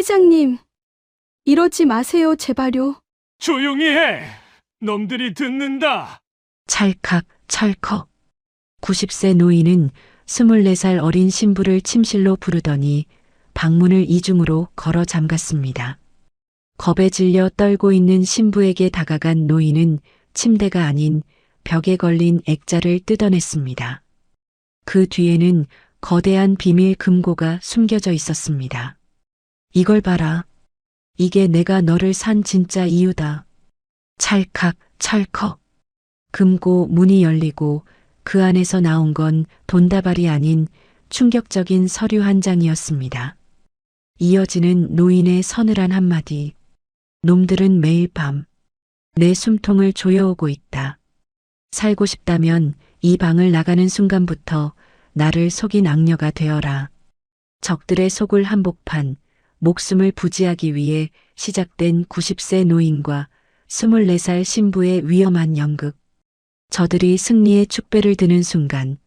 회장님, 이러지 마세요, 제발요. 조용히 해. 놈들이 듣는다. 찰칵 찰컥. 90세 노인은 24살 어린 신부를 침실로 부르더니 방문을 이중으로 걸어 잠갔습니다. 겁에 질려 떨고 있는 신부에게 다가간 노인은 침대가 아닌 벽에 걸린 액자를 뜯어냈습니다. 그 뒤에는 거대한 비밀 금고가 숨겨져 있었습니다. 이걸 봐라. 이게 내가 너를 산 진짜 이유다. 찰칵 찰컥. 금고 문이 열리고 그 안에서 나온 건 돈다발이 아닌 충격적인 서류 한 장이었습니다. 이어지는 노인의 서늘한 한마디. 놈들은 매일 밤 내 숨통을 조여오고 있다. 살고 싶다면 이 방을 나가는 순간부터 나를 속인 악녀가 되어라. 적들의 속을 한복판, 목숨을 부지하기 위해 시작된 90세 노인과 24살 신부의 위험한 연극. 저들이 승리의 축배를 드는 순간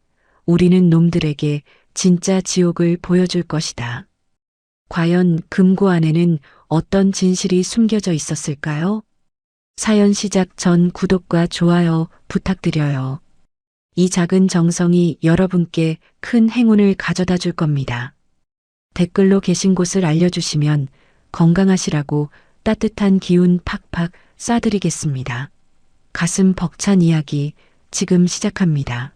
우리는 놈들에게 진짜 지옥을 보여줄 것이다. 과연 금고 안에는 어떤 진실이 숨겨져 있었을까요? 사연 시작 전 구독과 좋아요 부탁드려요. 이 작은 정성이 여러분께 큰 행운을 가져다 줄 겁니다. 댓글로 계신 곳을 알려주시면 건강하시라고 따뜻한 기운 팍팍 쏴드리겠습니다. 가슴 벅찬 이야기 지금 시작합니다.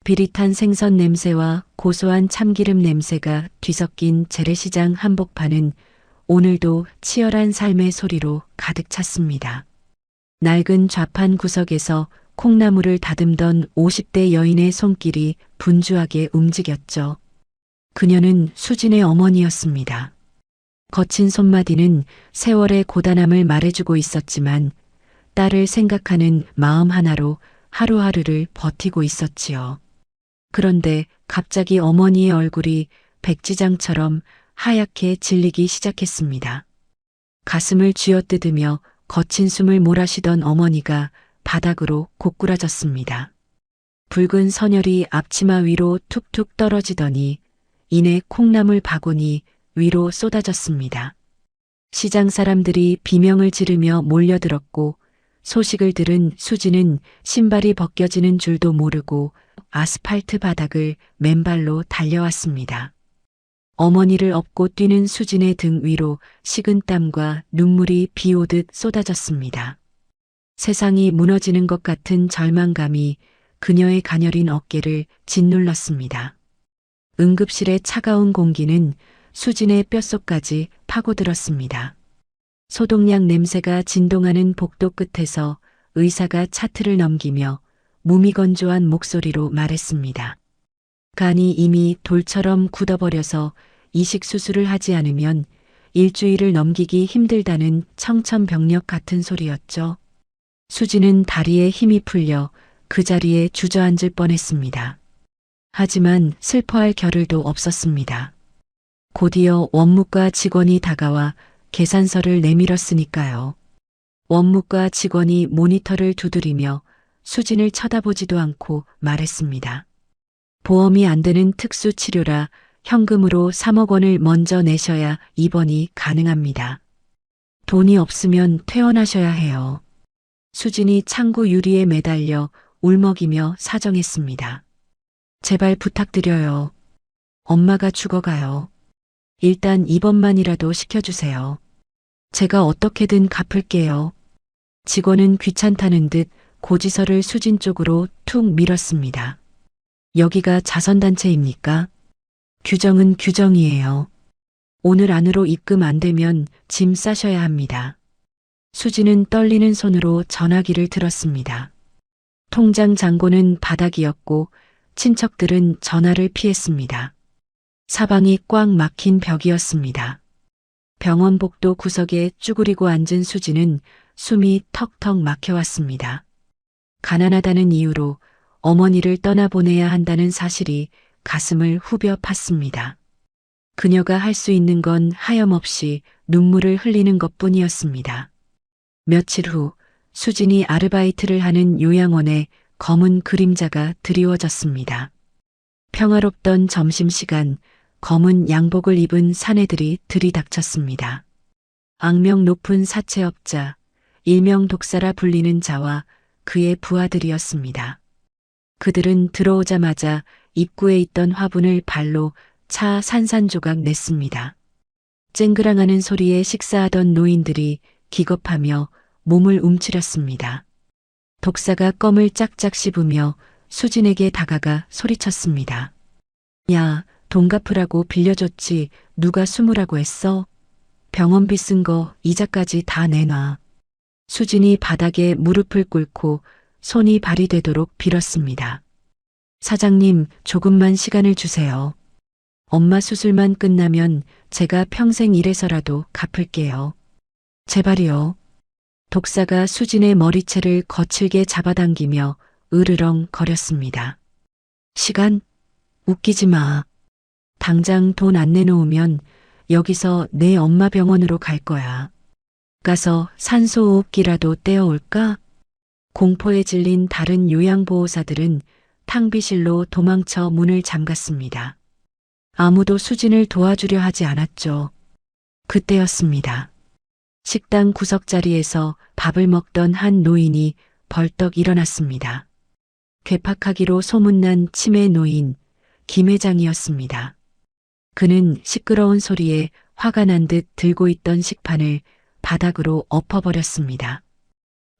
비릿한 생선 냄새와 고소한 참기름 냄새가 뒤섞인 재래시장 한복판은 오늘도 치열한 삶의 소리로 가득 찼습니다. 낡은 좌판 구석에서 콩나물을 다듬던 50대 여인의 손길이 분주하게 움직였죠. 그녀는 수진의 어머니였습니다. 거친 손마디는 세월의 고단함을 말해주고 있었지만 딸을 생각하는 마음 하나로 하루하루를 버티고 있었지요. 그런데 갑자기 어머니의 얼굴이 백지장처럼 하얗게 질리기 시작했습니다. 가슴을 쥐어뜯으며 거친 숨을 몰아쉬던 어머니가 바닥으로 고꾸라졌습니다. 붉은 선혈이 앞치마 위로 툭툭 떨어지더니 이내 콩나물 바구니 위로 쏟아졌습니다. 시장 사람들이 비명을 지르며 몰려들었고 소식을 들은 수지는 신발이 벗겨지는 줄도 모르고 아스팔트 바닥을 맨발로 달려왔습니다. 어머니를 업고 뛰는 수진의 등 위로 식은땀과 눈물이 비 오듯 쏟아졌습니다. 세상이 무너지는 것 같은 절망감이 그녀의 가녀린 어깨를 짓눌렀습니다. 응급실의 차가운 공기는 수진의 뼛속까지 파고들었습니다. 소독약 냄새가 진동하는 복도 끝에서 의사가 차트를 넘기며 무미건조한 목소리로 말했습니다. 간이 이미 돌처럼 굳어버려서 이식 수술을 하지 않으면 일주일을 넘기기 힘들다는 청천벽력 같은 소리였죠. 수지는 다리에 힘이 풀려 그 자리에 주저앉을 뻔했습니다. 하지만 슬퍼할 겨를도 없었습니다. 곧이어 원무과 직원이 다가와 계산서를 내밀었으니까요. 원무과 직원이 모니터를 두드리며 수진을 쳐다보지도 않고 말했습니다. 보험이 안 되는 특수 치료라 현금으로 3억 원을 먼저 내셔야 입원이 가능합니다. 돈이 없으면 퇴원하셔야 해요. 수진이 창구 유리에 매달려 울먹이며 사정했습니다. 제발 부탁드려요. 엄마가 죽어가요. 일단 입원만이라도 시켜주세요. 제가 어떻게든 갚을게요. 직원은 귀찮다는 듯 고지서를 수진 쪽으로 툭 밀었습니다. 여기가 자선단체입니까? 규정은 규정이에요. 오늘 안으로 입금 안 되면 짐 싸셔야 합니다. 수지는 떨리는 손으로 전화기를 들었습니다. 통장 잔고는 바닥이었고 친척들은 전화를 피했습니다. 사방이 꽉 막힌 벽이었습니다. 병원 복도 구석에 쭈그리고 앉은 수지는 숨이 턱턱 막혀왔습니다. 가난하다는 이유로 어머니를 떠나보내야 한다는 사실이 가슴을 후벼 팠습니다. 그녀가 할 수 있는 건 하염없이 눈물을 흘리는 것뿐이었습니다. 며칠 후 수진이 아르바이트를 하는 요양원에 검은 그림자가 드리워졌습니다. 평화롭던 점심시간 검은 양복을 입은 사내들이 들이닥쳤습니다. 악명 높은 사채업자, 일명 독사라 불리는 자와 그의 부하들이었습니다. 그들은 들어오자마자 입구에 있던 화분을 발로 차 산산조각 냈습니다. 쨍그랑하는 소리에 식사하던 노인들이 기겁하며 몸을 움츠렸습니다. 독사가 껌을 짝짝 씹으며 수진에게 다가가 소리쳤습니다. 야, 돈 갚으라고 빌려줬지 누가 숨으라고 했어? 병원비 쓴 거 이자까지 다 내놔. 수진이 바닥에 무릎을 꿇고 손이 발이 되도록 빌었습니다. 사장님, 조금만 시간을 주세요. 엄마 수술만 끝나면 제가 평생 일해서라도 갚을게요. 제발이요. 독사가 수진의 머리채를 거칠게 잡아당기며 으르렁 거렸습니다. 시간? 웃기지 마. 당장 돈 안 내놓으면 여기서 내 엄마 병원으로 갈 거야. 가서 산소호흡기라도 떼어올까? 공포에 질린 다른 요양보호사들은 탕비실로 도망쳐 문을 잠갔습니다. 아무도 수진을 도와주려 하지 않았죠. 그때였습니다. 식당 구석자리에서 밥을 먹던 한 노인이 벌떡 일어났습니다. 괴팍하기로 소문난 치매 노인 김 회장이었습니다. 그는 시끄러운 소리에 화가 난 듯 들고 있던 식판을 바닥으로 엎어버렸습니다.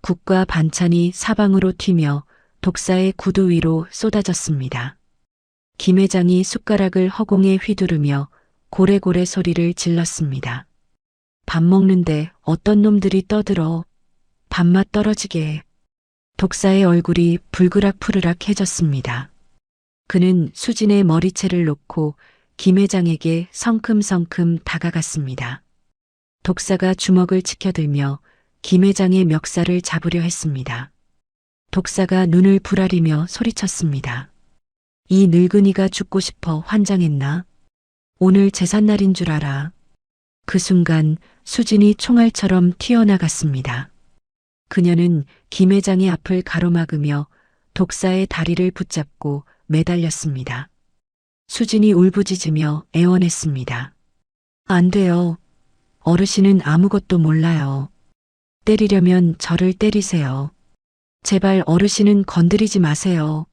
국과 반찬이 사방으로 튀며 독사의 구두 위로 쏟아졌습니다. 김 회장이 숟가락을 허공에 휘두르며 고래고래 소리를 질렀습니다. 밥 먹는데 어떤 놈들이 떠들어. 밥맛 떨어지게. 독사의 얼굴이 불그락푸르락해졌습니다. 그는 수진의 머리채를 놓고 김 회장에게 성큼성큼 다가갔습니다. 독사가 주먹을 치켜들며 김 회장의 멱살을 잡으려 했습니다. 독사가 눈을 부라리며 소리쳤습니다. 이 늙은이가 죽고 싶어 환장했나? 오늘 제삿날인 줄 알아. 그 순간 수진이 총알처럼 튀어나갔습니다. 그녀는 김 회장의 앞을 가로막으며 독사의 다리를 붙잡고 매달렸습니다. 수진이 울부짖으며 애원했습니다. 안 돼요. 어르신은 아무것도 몰라요. 때리려면 저를 때리세요. 제발 어르신은 건드리지 마세요.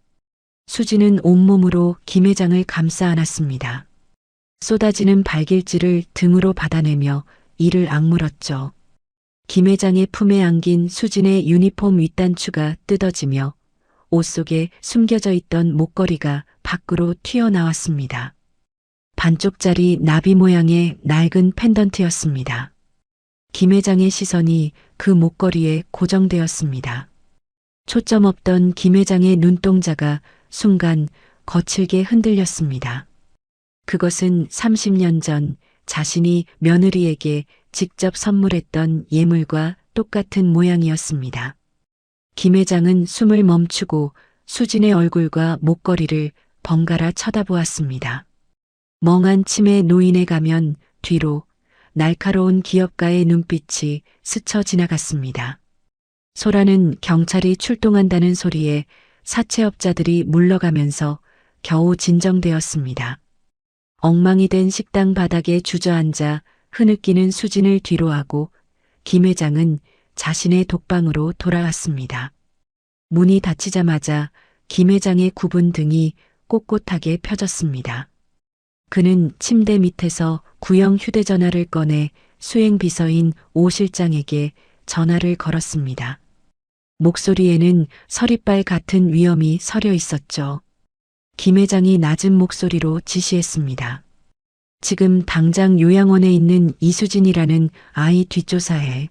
수진은 온몸으로 김 회장을 감싸 안았습니다. 쏟아지는 발길질을 등으로 받아내며 이를 악물었죠. 김 회장의 품에 안긴 수진의 유니폼 윗단추가 뜯어지며 옷 속에 숨겨져 있던 목걸이가 밖으로 튀어나왔습니다. 반쪽짜리 나비 모양의 낡은 펜던트였습니다. 김 회장의 시선이 그 목걸이에 고정되었습니다. 초점 없던 김 회장의 눈동자가 순간 거칠게 흔들렸습니다. 그것은 30년 전 자신이 며느리에게 직접 선물했던 예물과 똑같은 모양이었습니다. 김 회장은 숨을 멈추고 수진의 얼굴과 목걸이를 번갈아 쳐다보았습니다. 멍한 치매 노인에 가면 뒤로 날카로운 기업가의 눈빛이 스쳐 지나갔습니다. 소라는 경찰이 출동한다는 소리에 사채업자들이 물러가면서 겨우 진정되었습니다. 엉망이 된 식당 바닥에 주저앉아 흐느끼는 수진을 뒤로하고 김 회장은 자신의 독방으로 돌아왔습니다. 문이 닫히자마자 김 회장의 굽은 등이 꼿꼿하게 펴졌습니다. 그는 침대 밑에서 구형 휴대전화를 꺼내 수행 비서인 오 실장에게 전화를 걸었습니다. 목소리에는 서리빨 같은 위엄이 서려 있었죠. 김 회장이 낮은 목소리로 지시했습니다. 지금 당장 요양원에 있는 이수진이라는 아이 뒷조사해.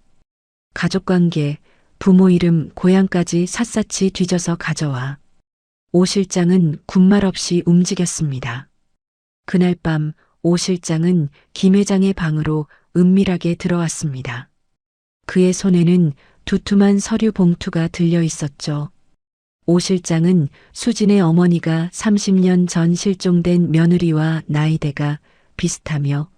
가족관계, 부모 이름, 고향까지 샅샅이 뒤져서 가져와. 오 실장은 군말 없이 움직였습니다. 그날 밤 오 실장은 김 회장의 방으로 은밀하게 들어왔습니다. 그의 손에는 두툼한 서류 봉투가 들려 있었죠. 오 실장은 수진의 어머니가 30년 전 실종된 며느리와 나이대가 비슷하며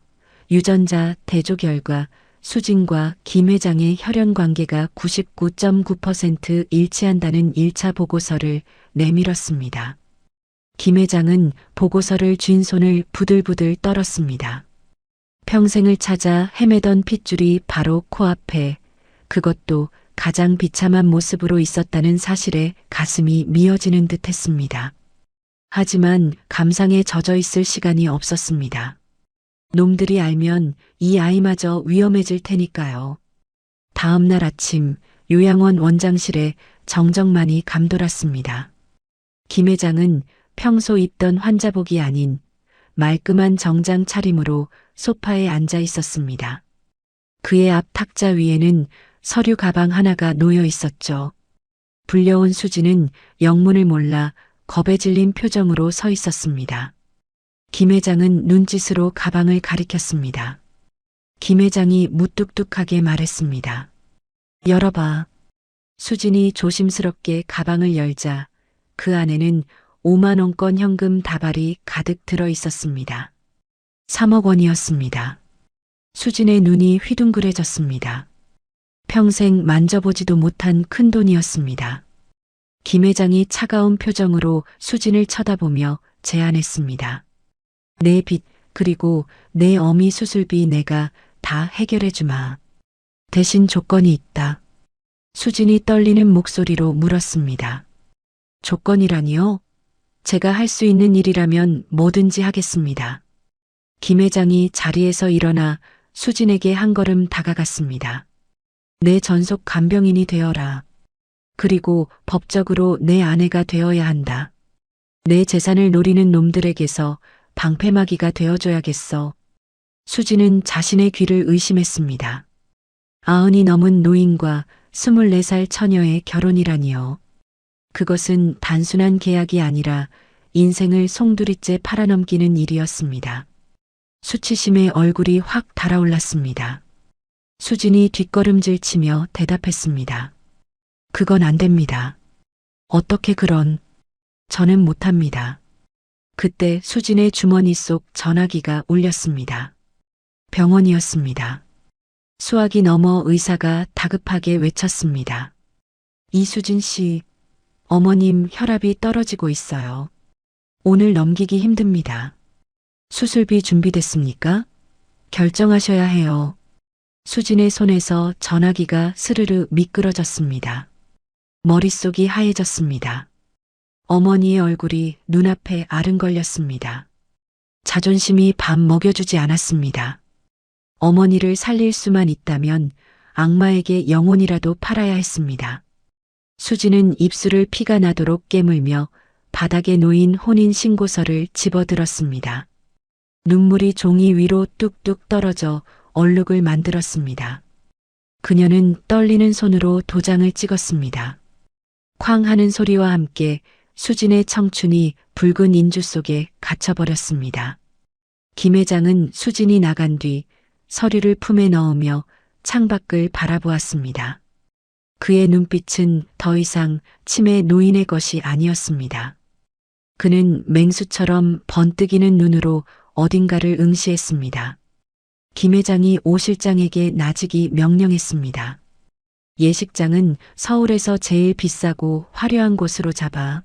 유전자 대조 결과 수진과 김 회장의 혈연 관계가 99.9% 일치한다는 1차 보고서를 내밀었습니다. 김 회장은 보고서를 쥔 손을 부들부들 떨었습니다. 평생을 찾아 헤매던 핏줄이 바로 코앞에, 그것도 가장 비참한 모습으로 있었다는 사실에 가슴이 미어지는 듯 했습니다. 하지만 감상에 젖어 있을 시간이 없었습니다. 놈들이 알면 이 아이마저 위험해질 테니까요. 다음 날 아침 요양원 원장실에 정정만이 감돌았습니다. 김 회장은 평소 입던 환자복이 아닌 말끔한 정장 차림으로 소파에 앉아 있었습니다. 그의 앞 탁자 위에는 서류 가방 하나가 놓여 있었죠. 불려온 수지는 영문을 몰라 겁에 질린 표정으로 서 있었습니다. 김 회장은 눈짓으로 가방을 가리켰습니다. 김 회장이 무뚝뚝하게 말했습니다. 열어봐. 수진이 조심스럽게 가방을 열자 그 안에는 5만 원권 현금 다발이 가득 들어 있었습니다. 3억 원이었습니다. 수진의 눈이 휘둥그레졌습니다. 평생 만져보지도 못한 큰 돈이었습니다. 김 회장이 차가운 표정으로 수진을 쳐다보며 제안했습니다. 내 빚 그리고 내 어미 수술비 내가 다 해결해 주마. 대신 조건이 있다. 수진이 떨리는 목소리로 물었습니다. 조건이라니요? 제가 할 수 있는 일이라면 뭐든지 하겠습니다. 김 회장이 자리에서 일어나 수진에게 한 걸음 다가갔습니다. 내 전속 간병인이 되어라. 그리고 법적으로 내 아내가 되어야 한다. 내 재산을 노리는 놈들에게서 방패막이가 되어줘야겠어. 수진은 자신의 귀를 의심했습니다. 90이 넘은 노인과 24살 처녀의 결혼이라니요. 그것은 단순한 계약이 아니라 인생을 송두리째 팔아넘기는 일이었습니다. 수치심에 얼굴이 확 달아올랐습니다. 수진이 뒷걸음질 치며 대답했습니다. 그건 안 됩니다. 어떻게 그런... 저는 못합니다. 그때 수진의 주머니 속 전화기가 울렸습니다. 병원이었습니다. 수화기 너머 의사가 다급하게 외쳤습니다. 이수진 씨, 어머님 혈압이 떨어지고 있어요. 오늘 넘기기 힘듭니다. 수술비 준비됐습니까? 결정하셔야 해요. 수진의 손에서 전화기가 스르르 미끄러졌습니다. 머릿속이 하얘졌습니다. 어머니의 얼굴이 눈앞에 아른거렸습니다. 자존심이 밥 먹여주지 않았습니다. 어머니를 살릴 수만 있다면 악마에게 영혼이라도 팔아야 했습니다. 수지는 입술을 피가 나도록 깨물며 바닥에 놓인 혼인신고서를 집어들었습니다. 눈물이 종이 위로 뚝뚝 떨어져 얼룩을 만들었습니다. 그녀는 떨리는 손으로 도장을 찍었습니다. 쾅 하는 소리와 함께 수진의 청춘이 붉은 인주 속에 갇혀버렸습니다. 김 회장은 수진이 나간 뒤 서류를 품에 넣으며 창밖을 바라보았습니다. 그의 눈빛은 더 이상 치매 노인의 것이 아니었습니다. 그는 맹수처럼 번뜩이는 눈으로 어딘가를 응시했습니다. 김 회장이 오 실장에게 나지기 명령했습니다. 예식장은 서울에서 제일 비싸고 화려한 곳으로 잡아.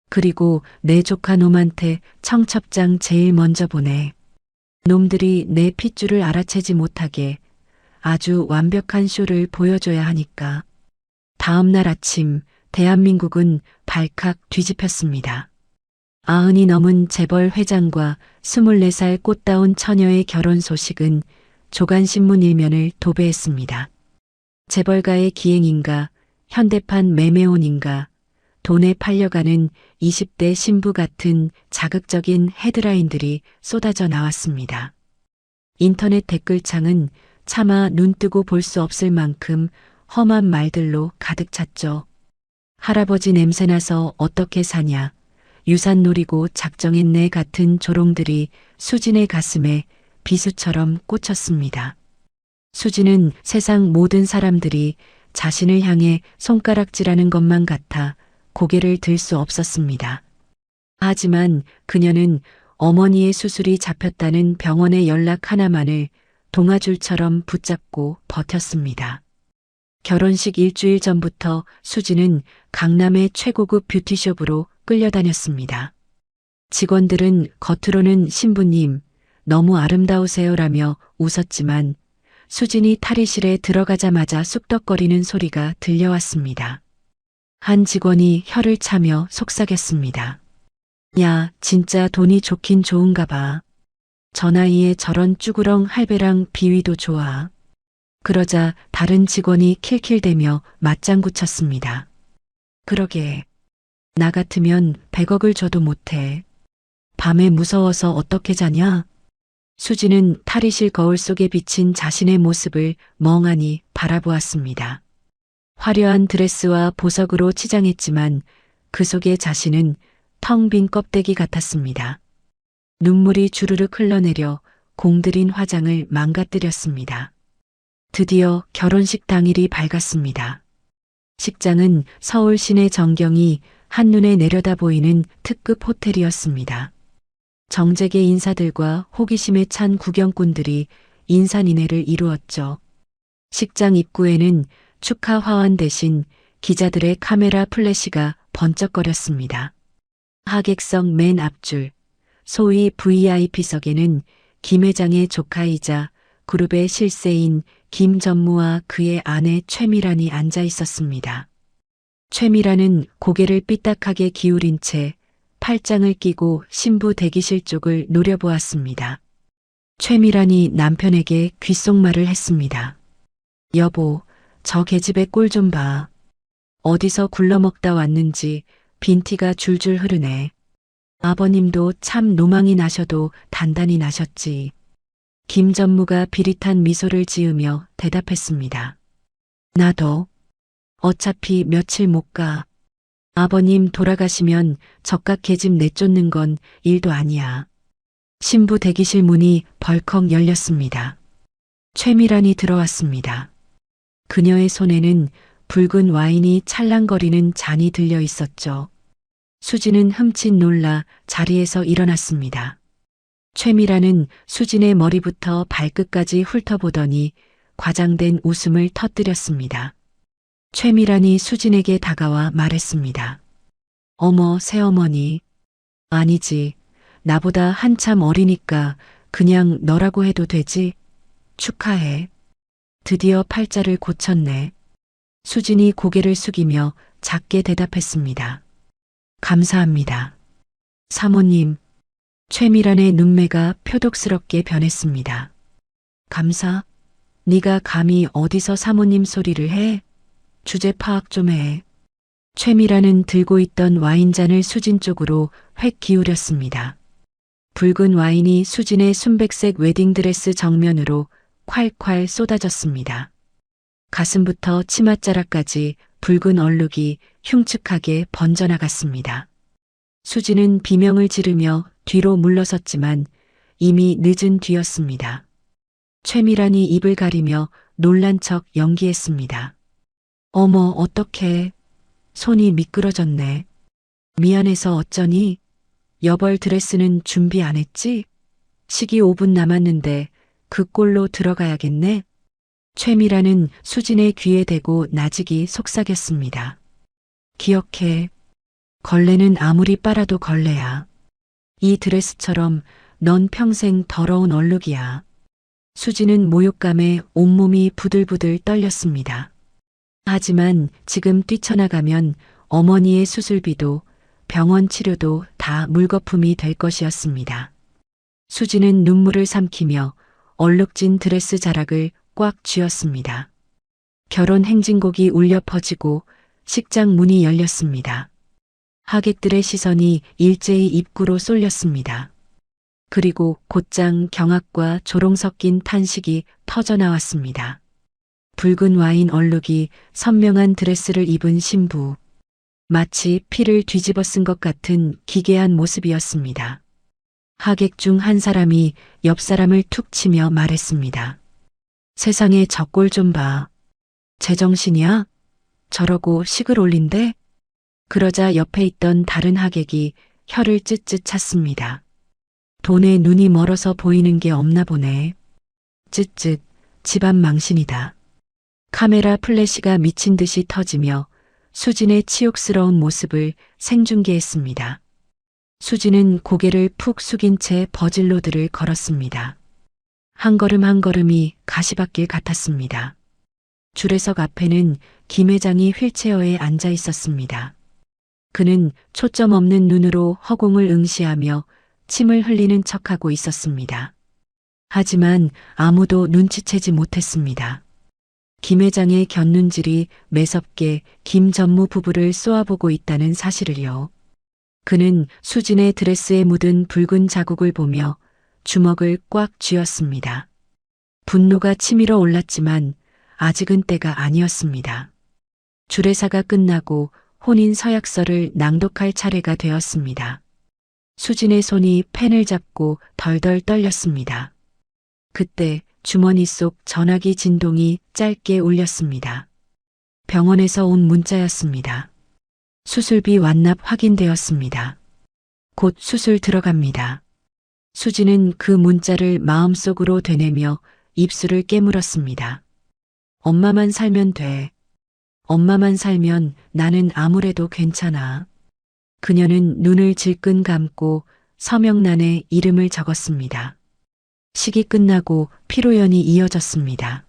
그리고 내 조카 놈한테 청첩장 제일 먼저 보내. 놈들이 내 핏줄을 알아채지 못하게 아주 완벽한 쇼를 보여줘야 하니까. 다음 날 아침 대한민국은 발칵 뒤집혔습니다. 90이 넘은 재벌 회장과 24살 꽃다운 처녀의 결혼 소식은 조간신문 일면을 도배했습니다. 재벌가의 기행인가, 현대판 매매혼인가, 돈에 팔려가는 20대 신부 같은 자극적인 헤드라인들이 쏟아져 나왔습니다. 인터넷 댓글창은 차마 눈뜨고 볼 수 없을 만큼 험한 말들로 가득 찼죠. 할아버지 냄새나서 어떻게 사냐, 유산 노리고 작정했네 같은 조롱들이 수진의 가슴에 비수처럼 꽂혔습니다. 수진은 세상 모든 사람들이 자신을 향해 손가락질하는 것만 같아 고개를 들 수 없었습니다. 하지만 그녀는 어머니의 수술이 잡혔다는 병원의 연락 하나만을 동아줄처럼 붙잡고 버텼습니다. 결혼식 일주일 전부터 수진은 강남의 최고급 뷰티숍으로 끌려다녔습니다. 직원들은 겉으로는 신부님, 너무 아름다우세요라며 웃었지만 수진이 탈의실에 들어가자마자 쑥덕거리는 소리가 들려왔습니다. 한 직원이 혀를 차며 속삭였습니다. 야, 진짜 돈이 좋긴 좋은가 봐. 저 나이에 저런 쭈구렁 할배랑 비위도 좋아. 그러자 다른 직원이 킬킬대며 맞장구 쳤습니다. 그러게. 나 같으면 100억을 줘도 못해. 밤에 무서워서 어떻게 자냐? 수지는 탈의실 거울 속에 비친 자신의 모습을 멍하니 바라보았습니다. 화려한 드레스와 보석으로 치장했지만 그 속의 자신은 텅 빈 껍데기 같았습니다. 눈물이 주르륵 흘러내려 공들인 화장을 망가뜨렸습니다. 드디어 결혼식 당일이 밝았습니다. 식장은 서울 시내 전경이 한눈에 내려다 보이는 특급 호텔이었습니다. 정재계 인사들과 호기심에 찬 구경꾼들이 인산인해를 이루었죠. 식장 입구에는 축하 화환 대신 기자들의 카메라 플래시가 번쩍거렸습니다. 하객석 맨 앞줄, 소위 VIP석에는 김 회장의 조카이자 그룹의 실세인 김전무와 그의 아내 최미란이 앉아 있었습니다. 최미란은 고개를 삐딱하게 기울인 채 팔짱을 끼고 신부 대기실 쪽을 노려보았습니다. 최미란이 남편에게 귓속말을 했습니다. 여보, 저 계집애 꼴 좀 봐. 어디서 굴러먹다 왔는지 빈티가 줄줄 흐르네. 아버님도 참 노망이 나셔도 단단히 나셨지. 김전무가 비릿한 미소를 지으며 대답했습니다. 나도. 어차피 며칠 못 가. 아버님 돌아가시면 적각 계집 내쫓는 건 일도 아니야. 신부 대기실 문이 벌컥 열렸습니다. 최미란이 들어왔습니다. 그녀의 손에는 붉은 와인이 찰랑거리는 잔이 들려 있었죠. 수진은 흠칫 놀라 자리에서 일어났습니다. 최미란은 수진의 머리부터 발끝까지 훑어보더니 과장된 웃음을 터뜨렸습니다. 최미란이 수진에게 다가와 말했습니다. 어머, 새어머니. 아니지. 나보다 한참 어리니까 그냥 너라고 해도 되지. 축하해. 드디어 팔자를 고쳤네. 수진이 고개를 숙이며 작게 대답했습니다. 감사합니다. 사모님. 최미란의 눈매가 표독스럽게 변했습니다. 감사? 네가 감히 어디서 사모님 소리를 해? 주제 파악 좀 해. 최미란은 들고 있던 와인잔을 수진 쪽으로 획 기울였습니다. 붉은 와인이 수진의 순백색 웨딩드레스 정면으로 콸콸 쏟아졌습니다. 가슴부터 치맛자락까지 붉은 얼룩이 흉측하게 번져나갔습니다. 수진은 비명을 지르며 뒤로 물러섰지만 이미 늦은 뒤였습니다. 최미란이 입을 가리며 놀란 척 연기했습니다. 어머, 어떡해. 손이 미끄러졌네. 미안해서 어쩌니? 여벌 드레스는 준비 안 했지? 식이 5분 남았는데 그 꼴로 들어가야겠네. 최미란은 수진의 귀에 대고 나직이 속삭였습니다. 기억해. 걸레는 아무리 빨아도 걸레야. 이 드레스처럼 넌 평생 더러운 얼룩이야. 수진은 모욕감에 온몸이 부들부들 떨렸습니다. 하지만 지금 뛰쳐나가면 어머니의 수술비도 병원 치료도 다 물거품이 될 것이었습니다. 수진은 눈물을 삼키며 얼룩진 드레스 자락을 꽉 쥐었습니다. 결혼 행진곡이 울려 퍼지고 식장 문이 열렸습니다. 하객들의 시선이 일제히 입구로 쏠렸습니다. 그리고 곧장 경악과 조롱 섞인 탄식이 터져나왔습니다. 붉은 와인 얼룩이 선명한 드레스를 입은 신부. 마치 피를 뒤집어 쓴 것 같은 기괴한 모습이었습니다. 하객 중 한 사람이 옆 사람을 툭 치며 말했습니다. 세상에 저 꼴 좀 봐. 제정신이야? 저러고 식을 올린대? 그러자 옆에 있던 다른 하객이 혀를 쯧쯧 찼습니다. 돈에 눈이 멀어서 보이는 게 없나 보네. 쯧쯧, 집안 망신이다. 카메라 플래시가 미친 듯이 터지며 수진의 치욕스러운 모습을 생중계했습니다. 수진은 고개를 푹 숙인 채 버질로드를 걸었습니다. 한 걸음 한 걸음이 가시밭길 같았습니다. 주례석 앞에는 김 회장이 휠체어에 앉아 있었습니다. 그는 초점 없는 눈으로 허공을 응시하며 침을 흘리는 척하고 있었습니다. 하지만 아무도 눈치채지 못했습니다. 김 회장의 곁눈질이 매섭게 김 전무 부부를 쏘아보고 있다는 사실을요. 그는 수진의 드레스에 묻은 붉은 자국을 보며 주먹을 꽉 쥐었습니다. 분노가 치밀어 올랐지만 아직은 때가 아니었습니다. 주례사가 끝나고 혼인 서약서를 낭독할 차례가 되었습니다. 수진의 손이 펜을 잡고 덜덜 떨렸습니다. 그때 주머니 속 전화기 진동이 짧게 울렸습니다. 병원에서 온 문자였습니다. 수술비 완납 확인되었습니다. 곧 수술 들어갑니다. 수진은 그 문자를 마음속으로 되뇌며 입술을 깨물었습니다. 엄마만 살면 돼. 엄마만 살면 나는 아무래도 괜찮아. 그녀는 눈을 질끈 감고 서명란에 이름을 적었습니다. 식이 끝나고 피로연이 이어졌습니다.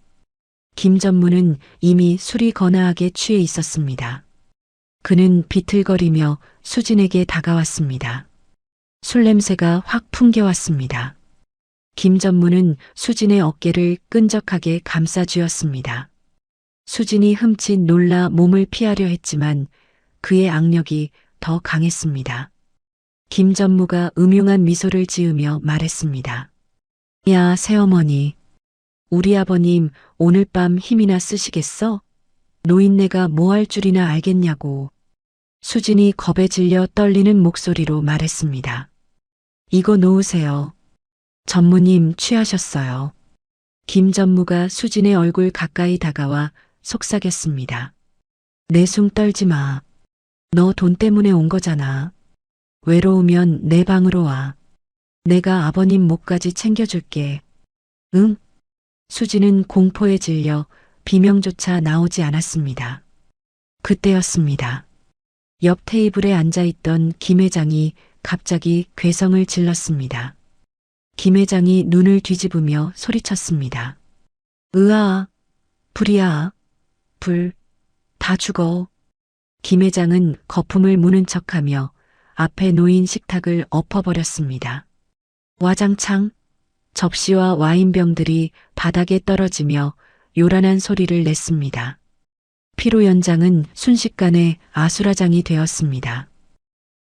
김 전무는 이미 술이 거나하게 취해 있었습니다. 그는 비틀거리며 수진에게 다가왔습니다. 술 냄새가 확 풍겨왔습니다. 김 전무는 수진의 어깨를 끈적하게 감싸쥐었습니다. 수진이 흠칫 놀라 몸을 피하려 했지만 그의 악력이 더 강했습니다. 김 전무가 음흉한 미소를 지으며 말했습니다. 야, 새어머니. 우리 아버님 오늘 밤 힘이나 쓰시겠어? 노인네가 뭐 할 줄이나 알겠냐고. 수진이 겁에 질려 떨리는 목소리로 말했습니다. 이거 놓으세요. 전무님 취하셨어요. 김 전무가 수진의 얼굴 가까이 다가와 속삭였습니다. 내숭 떨지 마. 너 돈 때문에 온 거잖아. 외로우면 내 방으로 와. 내가 아버님 목까지 챙겨줄게. 응? 수진은 공포에 질려 비명조차 나오지 않았습니다. 그때였습니다. 옆 테이블에 앉아있던 김 회장이 갑자기 괴성을 질렀습니다. 김 회장이 눈을 뒤집으며 소리쳤습니다. 으아, 불이야, 불, 다 죽어. 김 회장은 거품을 무는 척하며 앞에 놓인 식탁을 엎어버렸습니다. 와장창, 접시와 와인병들이 바닥에 떨어지며 요란한 소리를 냈습니다. 피로 연장은 순식간에 아수라장이 되었습니다.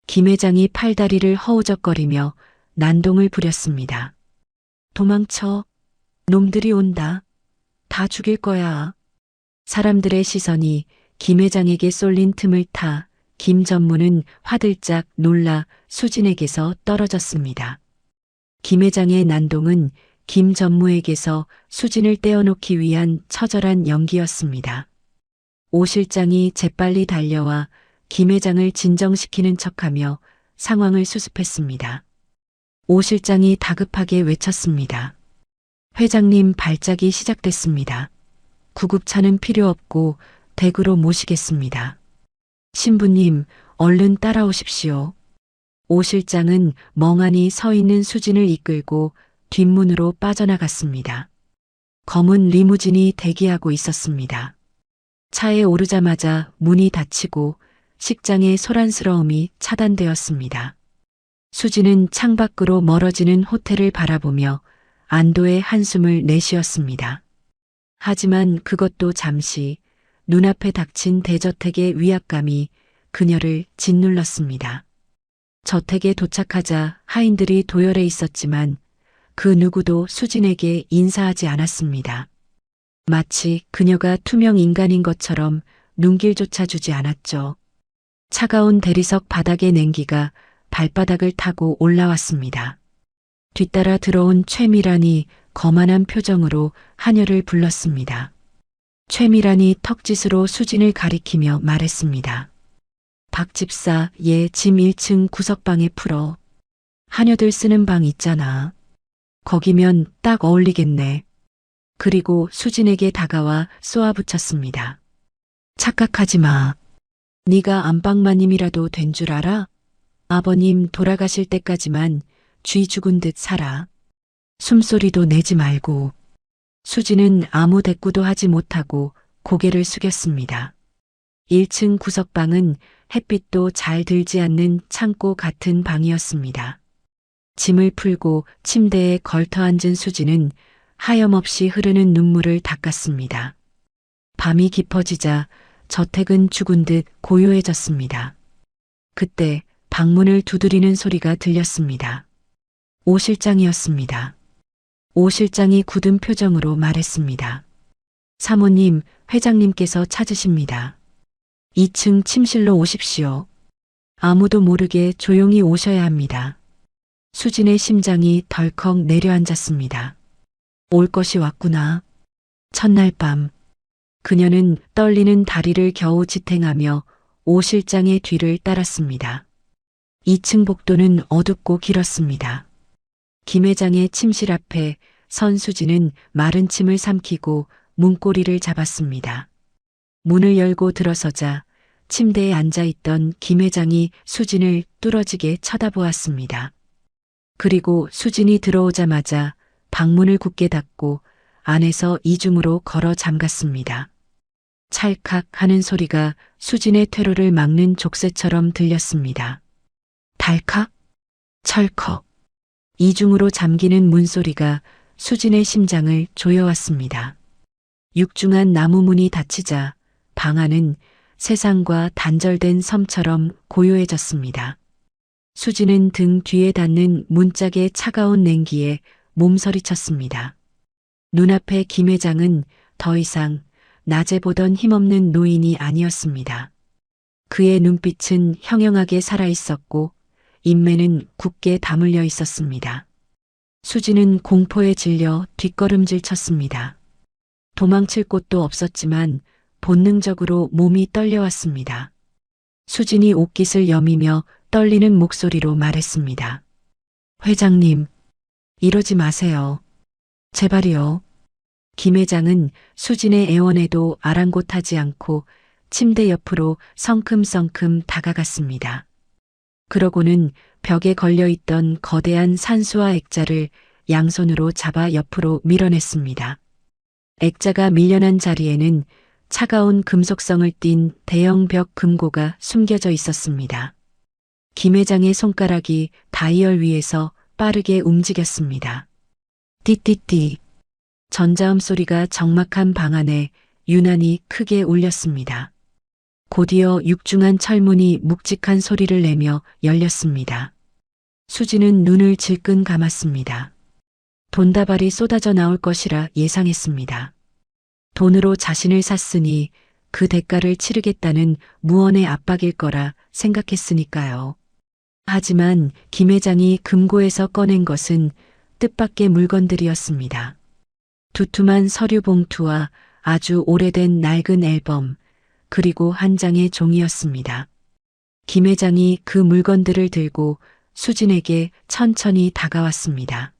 김 회장이 팔다리를 허우적거리며 난동을 부렸습니다. 도망쳐. 놈들이 온다. 다 죽일 거야. 사람들의 시선이 김 회장에게 쏠린 틈을 타 김 전무는 화들짝 놀라 수진에게서 떨어졌습니다. 김 회장의 난동은 김 전무에게서 수진을 떼어놓기 위한 처절한 연기였습니다. 오 실장이 재빨리 달려와 김 회장을 진정시키는 척하며 상황을 수습했습니다. 오 실장이 다급하게 외쳤습니다. 회장님 발작이 시작됐습니다. 구급차는 필요 없고 댁으로 모시겠습니다. 신부님, 얼른 따라오십시오. 오 실장은 멍하니 서 있는 수진을 이끌고 뒷문으로 빠져나갔습니다. 검은 리무진이 대기하고 있었습니다. 차에 오르자마자 문이 닫히고 식장의 소란스러움이 차단되었습니다. 수진은 창밖으로 멀어지는 호텔을 바라보며 안도의 한숨을 내쉬었습니다. 하지만 그것도 잠시 눈앞에 닥친 대저택의 위압감이 그녀를 짓눌렀습니다. 저택에 도착하자 하인들이 도열해 있었지만 그 누구도 수진에게 인사하지 않았습니다. 마치 그녀가 투명 인간인 것처럼 눈길조차 주지 않았죠. 차가운 대리석 바닥의 냉기가 발바닥을 타고 올라왔습니다. 뒤따라 들어온 최미란이 거만한 표정으로 하녀를 불렀습니다. 최미란이 턱짓으로 수진을 가리키며 말했습니다. 박 집사, 얘 짐 1층 구석방에 풀어. 하녀들 쓰는 방 있잖아. 거기면 딱 어울리겠네. 그리고 수진에게 다가와 쏘아붙였습니다. 착각하지 마. 네가 안방마님이라도 된 줄 알아? 아버님 돌아가실 때까지만 쥐 죽은 듯 살아. 숨소리도 내지 말고. 수지는 아무 대꾸도 하지 못하고 고개를 숙였습니다. 1층 구석방은 햇빛도 잘 들지 않는 창고 같은 방이었습니다. 짐을 풀고 침대에 걸터 앉은 수지는 하염없이 흐르는 눈물을 닦았습니다. 밤이 깊어지자 저택은 죽은 듯 고요해졌습니다. 그때 방문을 두드리는 소리가 들렸습니다. 오 실장이었습니다. 오 실장이 굳은 표정으로 말했습니다. 사모님, 회장님께서 찾으십니다. 2층 침실로 오십시오. 아무도 모르게 조용히 오셔야 합니다. 수진의 심장이 덜컥 내려앉았습니다. 올 것이 왔구나. 첫날 밤, 그녀는 떨리는 다리를 겨우 지탱하며 오 실장의 뒤를 따랐습니다. 2층 복도는 어둡고 길었습니다. 김 회장의 침실 앞에 선 수지는 마른 침을 삼키고 문고리를 잡았습니다. 문을 열고 들어서자 침대에 앉아있던 김 회장이 수진을 뚫어지게 쳐다보았습니다. 그리고 수진이 들어오자마자 방문을 굳게 닫고 안에서 이중으로 걸어 잠갔습니다. 찰칵 하는 소리가 수진의 퇴로를 막는 족쇄처럼 들렸습니다. 달칵, 철컥, 이중으로 잠기는 문소리가 수진의 심장을 조여왔습니다. 육중한 나무 문이 닫히자 방 안은 세상과 단절된 섬처럼 고요해졌습니다. 수지는 등 뒤에 닿는 문짝의 차가운 냉기에 몸서리쳤습니다. 눈앞의 김 회장은 더 이상 낮에 보던 힘없는 노인이 아니었습니다. 그의 눈빛은 형형하게 살아있었고 인매는 굳게 다물려 있었습니다. 수지는 공포에 질려 뒷걸음질 쳤습니다. 도망칠 곳도 없었지만 본능적으로 몸이 떨려왔습니다. 수진이 옷깃을 여미며 떨리는 목소리로 말했습니다. 회장님, 이러지 마세요. 제발이요. 김 회장은 수진의 애원에도 아랑곳하지 않고 침대 옆으로 성큼성큼 다가갔습니다. 그러고는 벽에 걸려있던 거대한 산수화 액자를 양손으로 잡아 옆으로 밀어냈습니다. 액자가 밀려난 자리에는 차가운 금속성을 띤 대형 벽 금고가 숨겨져 있었습니다. 김 회장의 손가락이 다이얼 위에서 빠르게 움직였습니다. 띠띠띠. 전자음 소리가 적막한 방 안에 유난히 크게 울렸습니다. 곧이어 육중한 철문이 묵직한 소리를 내며 열렸습니다. 수지는 눈을 질끈 감았습니다. 돈다발이 쏟아져 나올 것이라 예상했습니다. 돈으로 자신을 샀으니 그 대가를 치르겠다는 무언의 압박일 거라 생각했으니까요. 하지만 김 회장이 금고에서 꺼낸 것은 뜻밖의 물건들이었습니다. 두툼한 서류 봉투와 아주 오래된 낡은 앨범, 그리고 한 장의 종이였습니다. 김 회장이 그 물건들을 들고 수진에게 천천히 다가왔습니다.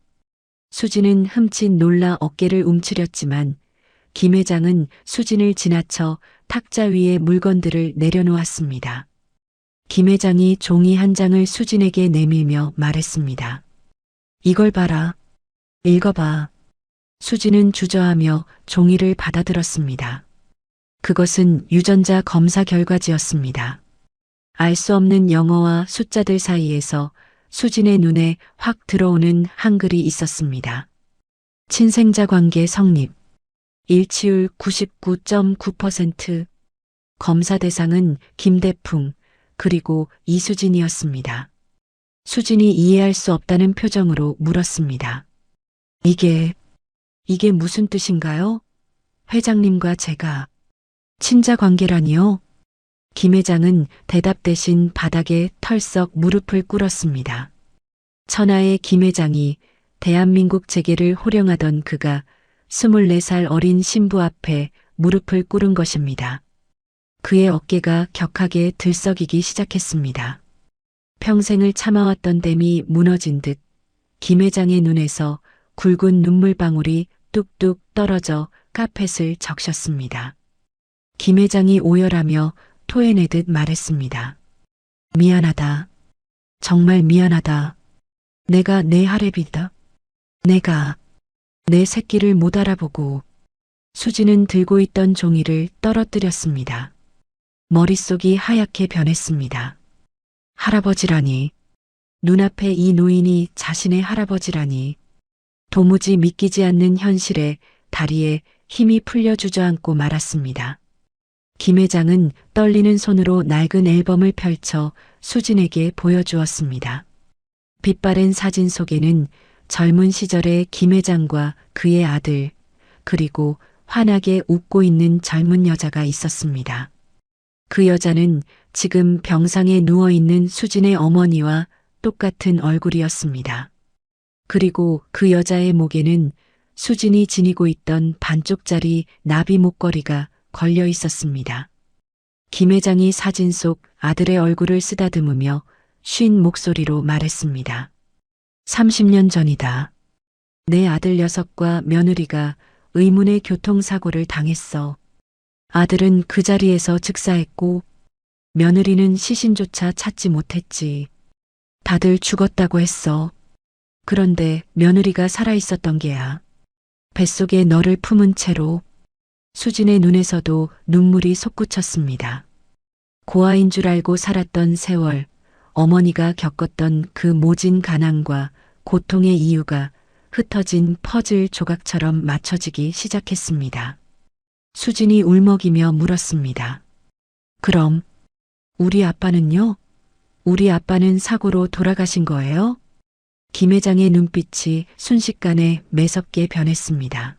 수진은 흠칫 놀라 어깨를 움츠렸지만 김 회장은 수진을 지나쳐 탁자 위에 물건들을 내려놓았습니다. 김 회장이 종이 한 장을 수진에게 내밀며 말했습니다. 이걸 봐라. 읽어봐. 수진은 주저하며 종이를 받아들었습니다. 그것은 유전자 검사 결과지였습니다. 알 수 없는 영어와 숫자들 사이에서 수진의 눈에 확 들어오는 한글이 있었습니다. 친생자 관계 성립. 일치율 99.9%. 검사 대상은 김대풍, 그리고 이수진이었습니다. 수진이 이해할 수 없다는 표정으로 물었습니다. 이게 무슨 뜻인가요? 회장님과 제가 친자 관계라니요? 김 회장은 대답 대신 바닥에 털썩 무릎을 꿇었습니다. 천하의 김 회장이 대한민국 재계를 호령하던 그가 24살 어린 신부 앞에 무릎을 꿇은 것입니다. 그의 어깨가 격하게 들썩이기 시작했습니다. 평생을 참아왔던 댐이 무너진 듯 김 회장의 눈에서 굵은 눈물방울이 뚝뚝 떨어져 카펫을 적셨습니다. 김 회장이 오열하며 토해내듯 말했습니다. 미안하다. 정말 미안하다. 내가 내 할애비다. 내가 내 새끼를 못 알아보고. 수지는 들고 있던 종이를 떨어뜨렸습니다. 머릿속이 하얗게 변했습니다. 할아버지라니. 눈앞에 이 노인이 자신의 할아버지라니. 도무지 믿기지 않는 현실에 다리에 힘이 풀려 주저앉고 말았습니다. 김 회장은 떨리는 손으로 낡은 앨범을 펼쳐 수진에게 보여주었습니다. 빛바랜 사진 속에는 젊은 시절의 김 회장과 그의 아들, 그리고 환하게 웃고 있는 젊은 여자가 있었습니다. 그 여자는 지금 병상에 누워있는 수진의 어머니와 똑같은 얼굴이었습니다. 그리고 그 여자의 목에는 수진이 지니고 있던 반쪽짜리 나비 목걸이가 걸려 있었습니다. 김 회장이 사진 속 아들의 얼굴을 쓰다듬으며 쉰 목소리로 말했습니다. 30년 전이다. 내 아들 녀석과 며느리가 의문의 교통사고를 당했어. 아들은 그 자리에서 즉사했고 며느리는 시신조차 찾지 못했지. 다들 죽었다고 했어. 그런데 며느리가 살아있었던 게야. 뱃속에 너를 품은 채로. 수진의 눈에서도 눈물이 솟구쳤습니다. 고아인 줄 알고 살았던 세월, 어머니가 겪었던 그 모진 가난과 고통의 이유가 흩어진 퍼즐 조각처럼 맞춰지기 시작했습니다. 수진이 울먹이며 물었습니다. 그럼 우리 아빠는요? 우리 아빠는 사고로 돌아가신 거예요? 김 회장의 눈빛이 순식간에 매섭게 변했습니다.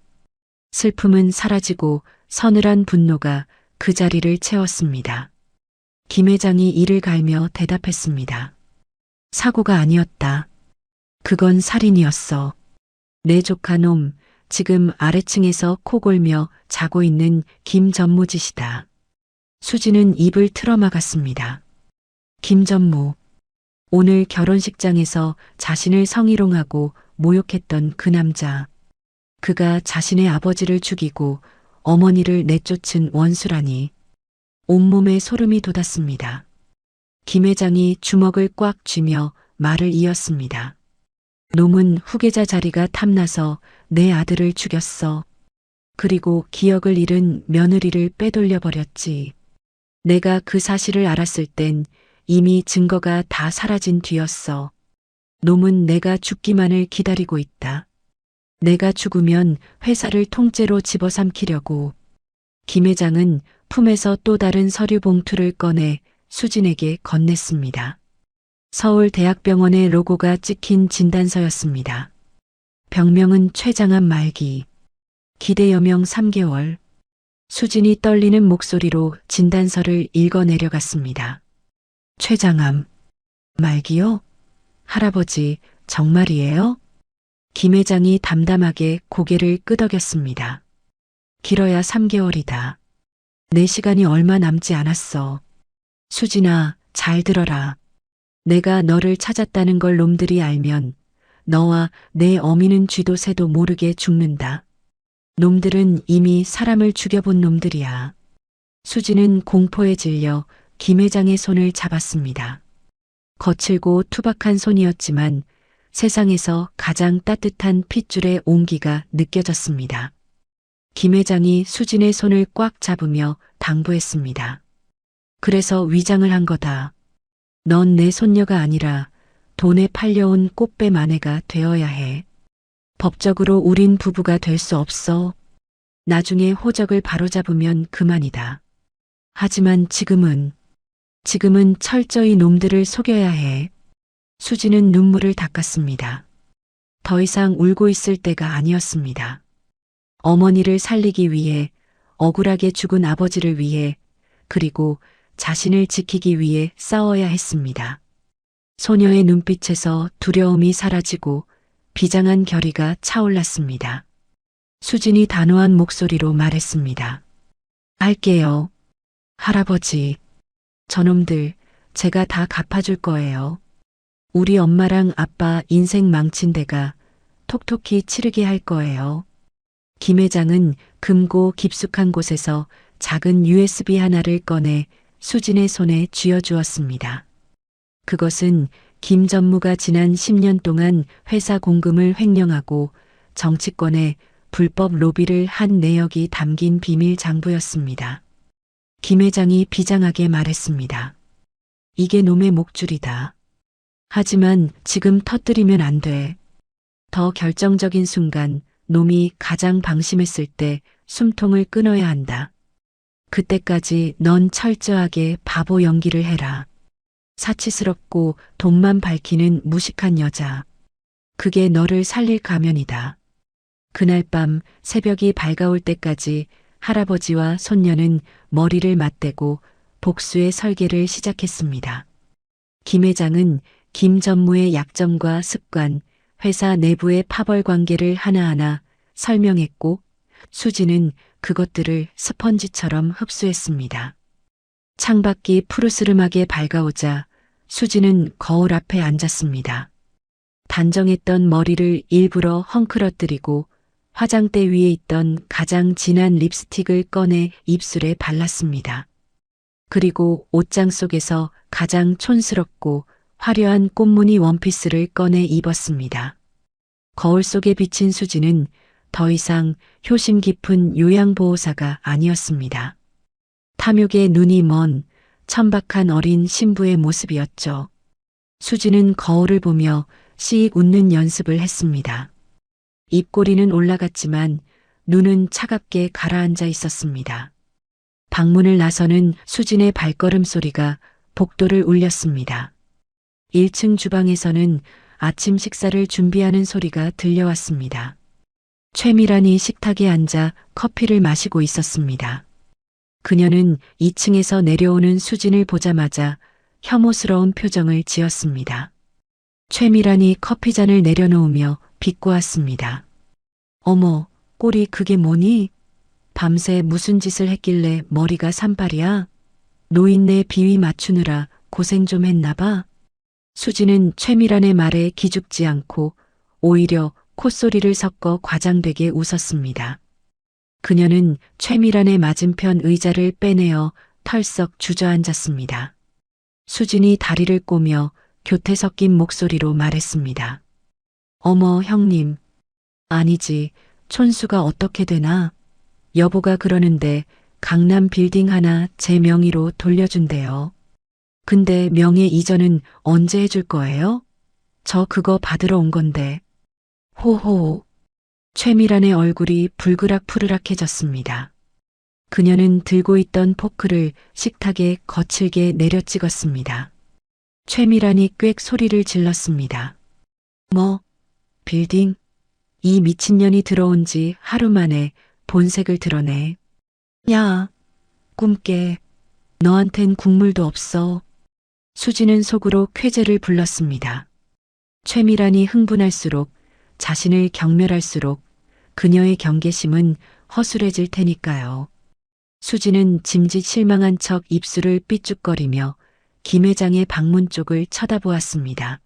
슬픔은 사라지고 서늘한 분노가 그 자리를 채웠습니다. 김 회장이 이를 갈며 대답했습니다. 사고가 아니었다. 그건 살인이었어. 내 조카 놈, 지금 아래층에서 코 골며 자고 있는 김전무짓이다. 수지는 입을 틀어막았습니다. 김전무. 오늘 결혼식장에서 자신을 성희롱하고 모욕했던 그 남자. 그가 자신의 아버지를 죽이고 어머니를 내쫓은 원수라니. 온몸에 소름이 돋았습니다. 김 회장이 주먹을 꽉 쥐며 말을 이었습니다. 놈은 후계자 자리가 탐나서 내 아들을 죽였어. 그리고 기억을 잃은 며느리를 빼돌려 버렸지. 내가 그 사실을 알았을 땐 이미 증거가 다 사라진 뒤였어. 놈은 내가 죽기만을 기다리고 있다. 내가 죽으면 회사를 통째로 집어삼키려고. 김 회장은 품에서 또 다른 서류 봉투를 꺼내 수진에게 건넸습니다. 서울대학병원의 로고가 찍힌 진단서였습니다. 병명은 췌장암 말기. 기대여명 3개월. 수진이 떨리는 목소리로 진단서를 읽어 내려갔습니다. 췌장암 말기요? 할아버지, 정말이에요? 김 회장이 담담하게 고개를 끄덕였습니다. 길어야 3개월이다. 내 시간이 얼마 남지 않았어. 수진아, 잘 들어라. 내가 너를 찾았다는 걸 놈들이 알면 너와 내 어미는 쥐도 새도 모르게 죽는다. 놈들은 이미 사람을 죽여본 놈들이야. 수지는 공포에 질려 김 회장의 손을 잡았습니다. 거칠고 투박한 손이었지만 세상에서 가장 따뜻한 핏줄의 온기가 느껴졌습니다. 김 회장이 수진의 손을 꽉 잡으며 당부했습니다. 그래서 위장을 한 거다. 넌 내 손녀가 아니라 돈에 팔려온 꽃뱀 아내가 되어야 해. 법적으로 우린 부부가 될 수 없어. 나중에 호적을 바로잡으면 그만이다. 하지만 지금은 철저히 놈들을 속여야 해. 수지는 눈물을 닦았습니다. 더 이상 울고 있을 때가 아니었습니다. 어머니를 살리기 위해, 억울하게 죽은 아버지를 위해, 그리고 자신을 지키기 위해 싸워야 했습니다. 소녀의 눈빛에서 두려움이 사라지고 비장한 결의가 차올랐습니다. 수진이 단호한 목소리로 말했습니다. 할게요. 할아버지, 저놈들 제가 다 갚아줄 거예요. 우리 엄마랑 아빠 인생 망친 데가 톡톡히 치르게 할 거예요. 김 회장은 금고 깊숙한 곳에서 작은 USB 하나를 꺼내 수진의 손에 쥐어주었습니다. 그것은 김 전무가 지난 10년 동안 회사 공금을 횡령하고 정치권에 불법 로비를 한 내역이 담긴 비밀 장부였습니다. 김 회장이 비장하게 말했습니다. 이게 놈의 목줄이다. 하지만 지금 터뜨리면 안 돼. 더 결정적인 순간 놈이 가장 방심했을 때 숨통을 끊어야 한다. 그때까지 넌 철저하게 바보 연기를 해라. 사치스럽고 돈만 밝히는 무식한 여자. 그게 너를 살릴 가면이다. 그날 밤 새벽이 밝아올 때까지 할아버지와 손녀는 머리를 맞대고 복수의 설계를 시작했습니다. 김 회장은 김 전무의 약점과 습관, 회사 내부의 파벌 관계를 하나하나 설명했고 수지는 그것들을 스펀지처럼 흡수했습니다. 창밖이 푸르스름하게 밝아오자 수지는 거울 앞에 앉았습니다. 단정했던 머리를 일부러 헝클어뜨리고 화장대 위에 있던 가장 진한 립스틱을 꺼내 입술에 발랐습니다. 그리고 옷장 속에서 가장 촌스럽고 화려한 꽃무늬 원피스를 꺼내 입었습니다. 거울 속에 비친 수지는 더 이상 효심 깊은 요양보호사가 아니었습니다. 탐욕에 눈이 먼 천박한 어린 신부의 모습이었죠. 수지는 거울을 보며 씩 웃는 연습을 했습니다. 입꼬리는 올라갔지만 눈은 차갑게 가라앉아 있었습니다. 방문을 나서는 수진의 발걸음 소리가 복도를 울렸습니다. 1층 주방에서는 아침 식사를 준비하는 소리가 들려왔습니다. 최미란이 식탁에 앉아 커피를 마시고 있었습니다. 그녀는 2층에서 내려오는 수진을 보자마자 혐오스러운 표정을 지었습니다. 최미란이 커피잔을 내려놓으며 비꼬았습니다. 어머, 꼴이 그게 뭐니? 밤새 무슨 짓을 했길래 머리가 산발이야? 노인네 비위 맞추느라 고생 좀 했나 봐. 수지는 최미란의 말에 기죽지 않고 오히려 콧소리를 섞어 과장되게 웃었습니다. 그녀는 최미란의 맞은편 의자를 빼내어 털썩 주저앉았습니다. 수진이 다리를 꼬며 교태 섞인 목소리로 말했습니다. 어머 형님, 아니지, 촌수가 어떻게 되나? 여보가 그러는데 강남 빌딩 하나 제 명의로 돌려준대요. 근데 명예 이전은 언제 해줄 거예요? 저 그거 받으러 온 건데. 호호. 최미란의 얼굴이 불그락푸르락해졌습니다. 그녀는 들고 있던 포크를 식탁에 거칠게 내려 찍었습니다. 최미란이 꽥 소리를 질렀습니다. 뭐? 빌딩? 이 미친년이 들어온 지 하루 만에 본색을 드러내. 야, 꿈깨. 너한텐 국물도 없어. 수지는 속으로 쾌재를 불렀습니다. 최미란이 흥분할수록 자신을 경멸할수록 그녀의 경계심은 허술해질 테니까요. 수지는 짐짓 실망한 척 입술을 삐죽거리며 김 회장의 방문 쪽을 쳐다보았습니다.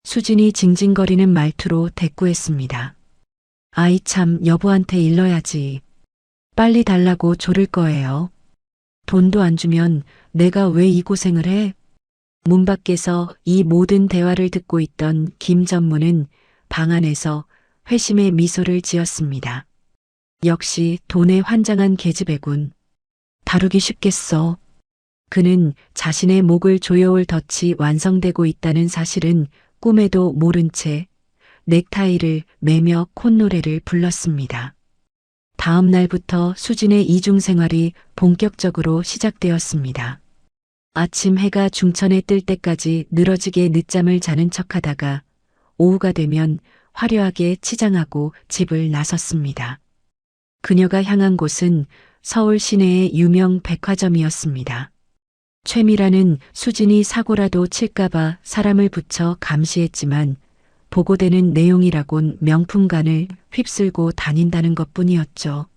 수진이 징징거리는 말투로 대꾸했습니다. 아이 참 여보한테 일러야지. 빨리 달라고 조를 거예요. 돈도 안 주면 내가 왜 이 고생을 해? 문 밖에서 이 모든 대화를 듣고 있던 김 전무는 방 안에서 회심의 미소를 지었습니다. 역시 돈에 환장한 계집애군. 다루기 쉽겠어. 그는 자신의 목을 조여올 덫이 완성되고 있다는 사실은 꿈에도 모른 채 넥타이를 매며 콧노래를 불렀습니다. 다음 날부터 수진의 이중 생활이 본격적으로 시작되었습니다. 아침 해가 중천에 뜰 때까지 늘어지게 늦잠을 자는 척하다가 오후가 되면 화려하게 치장하고 집을 나섰습니다. 그녀가 향한 곳은 서울 시내의 유명 백화점이었습니다. 최미라는 수진이 사고라도 칠까봐 사람을 붙여 감시했지만 보고되는 내용이라곤 명품관을 휩쓸고 다닌다는 것뿐이었죠.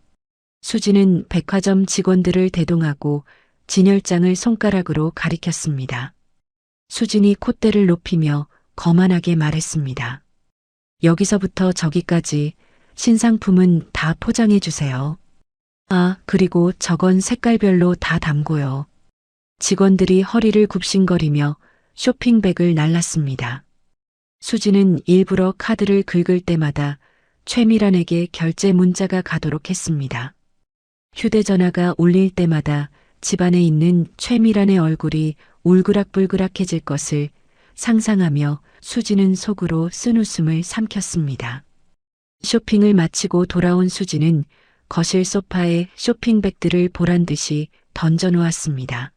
수진은 백화점 직원들을 대동하고 진열장을 손가락으로 가리켰습니다. 수진이 콧대를 높이며 거만하게 말했습니다. 여기서부터 저기까지 신상품은 다 포장해 주세요. 아, 그리고 저건 색깔별로 다 담고요. 직원들이 허리를 굽신거리며 쇼핑백을 날랐습니다. 수지는 일부러 카드를 긁을 때마다 최미란에게 결제 문자가 가도록 했습니다. 휴대전화가 울릴 때마다 집안에 있는 최미란의 얼굴이 울그락불그락해질 것을 상상하며 수지는 속으로 쓴웃음을 삼켰습니다. 쇼핑을 마치고 돌아온 수지는 거실 소파에 쇼핑백들을 보란듯이 던져놓았습니다.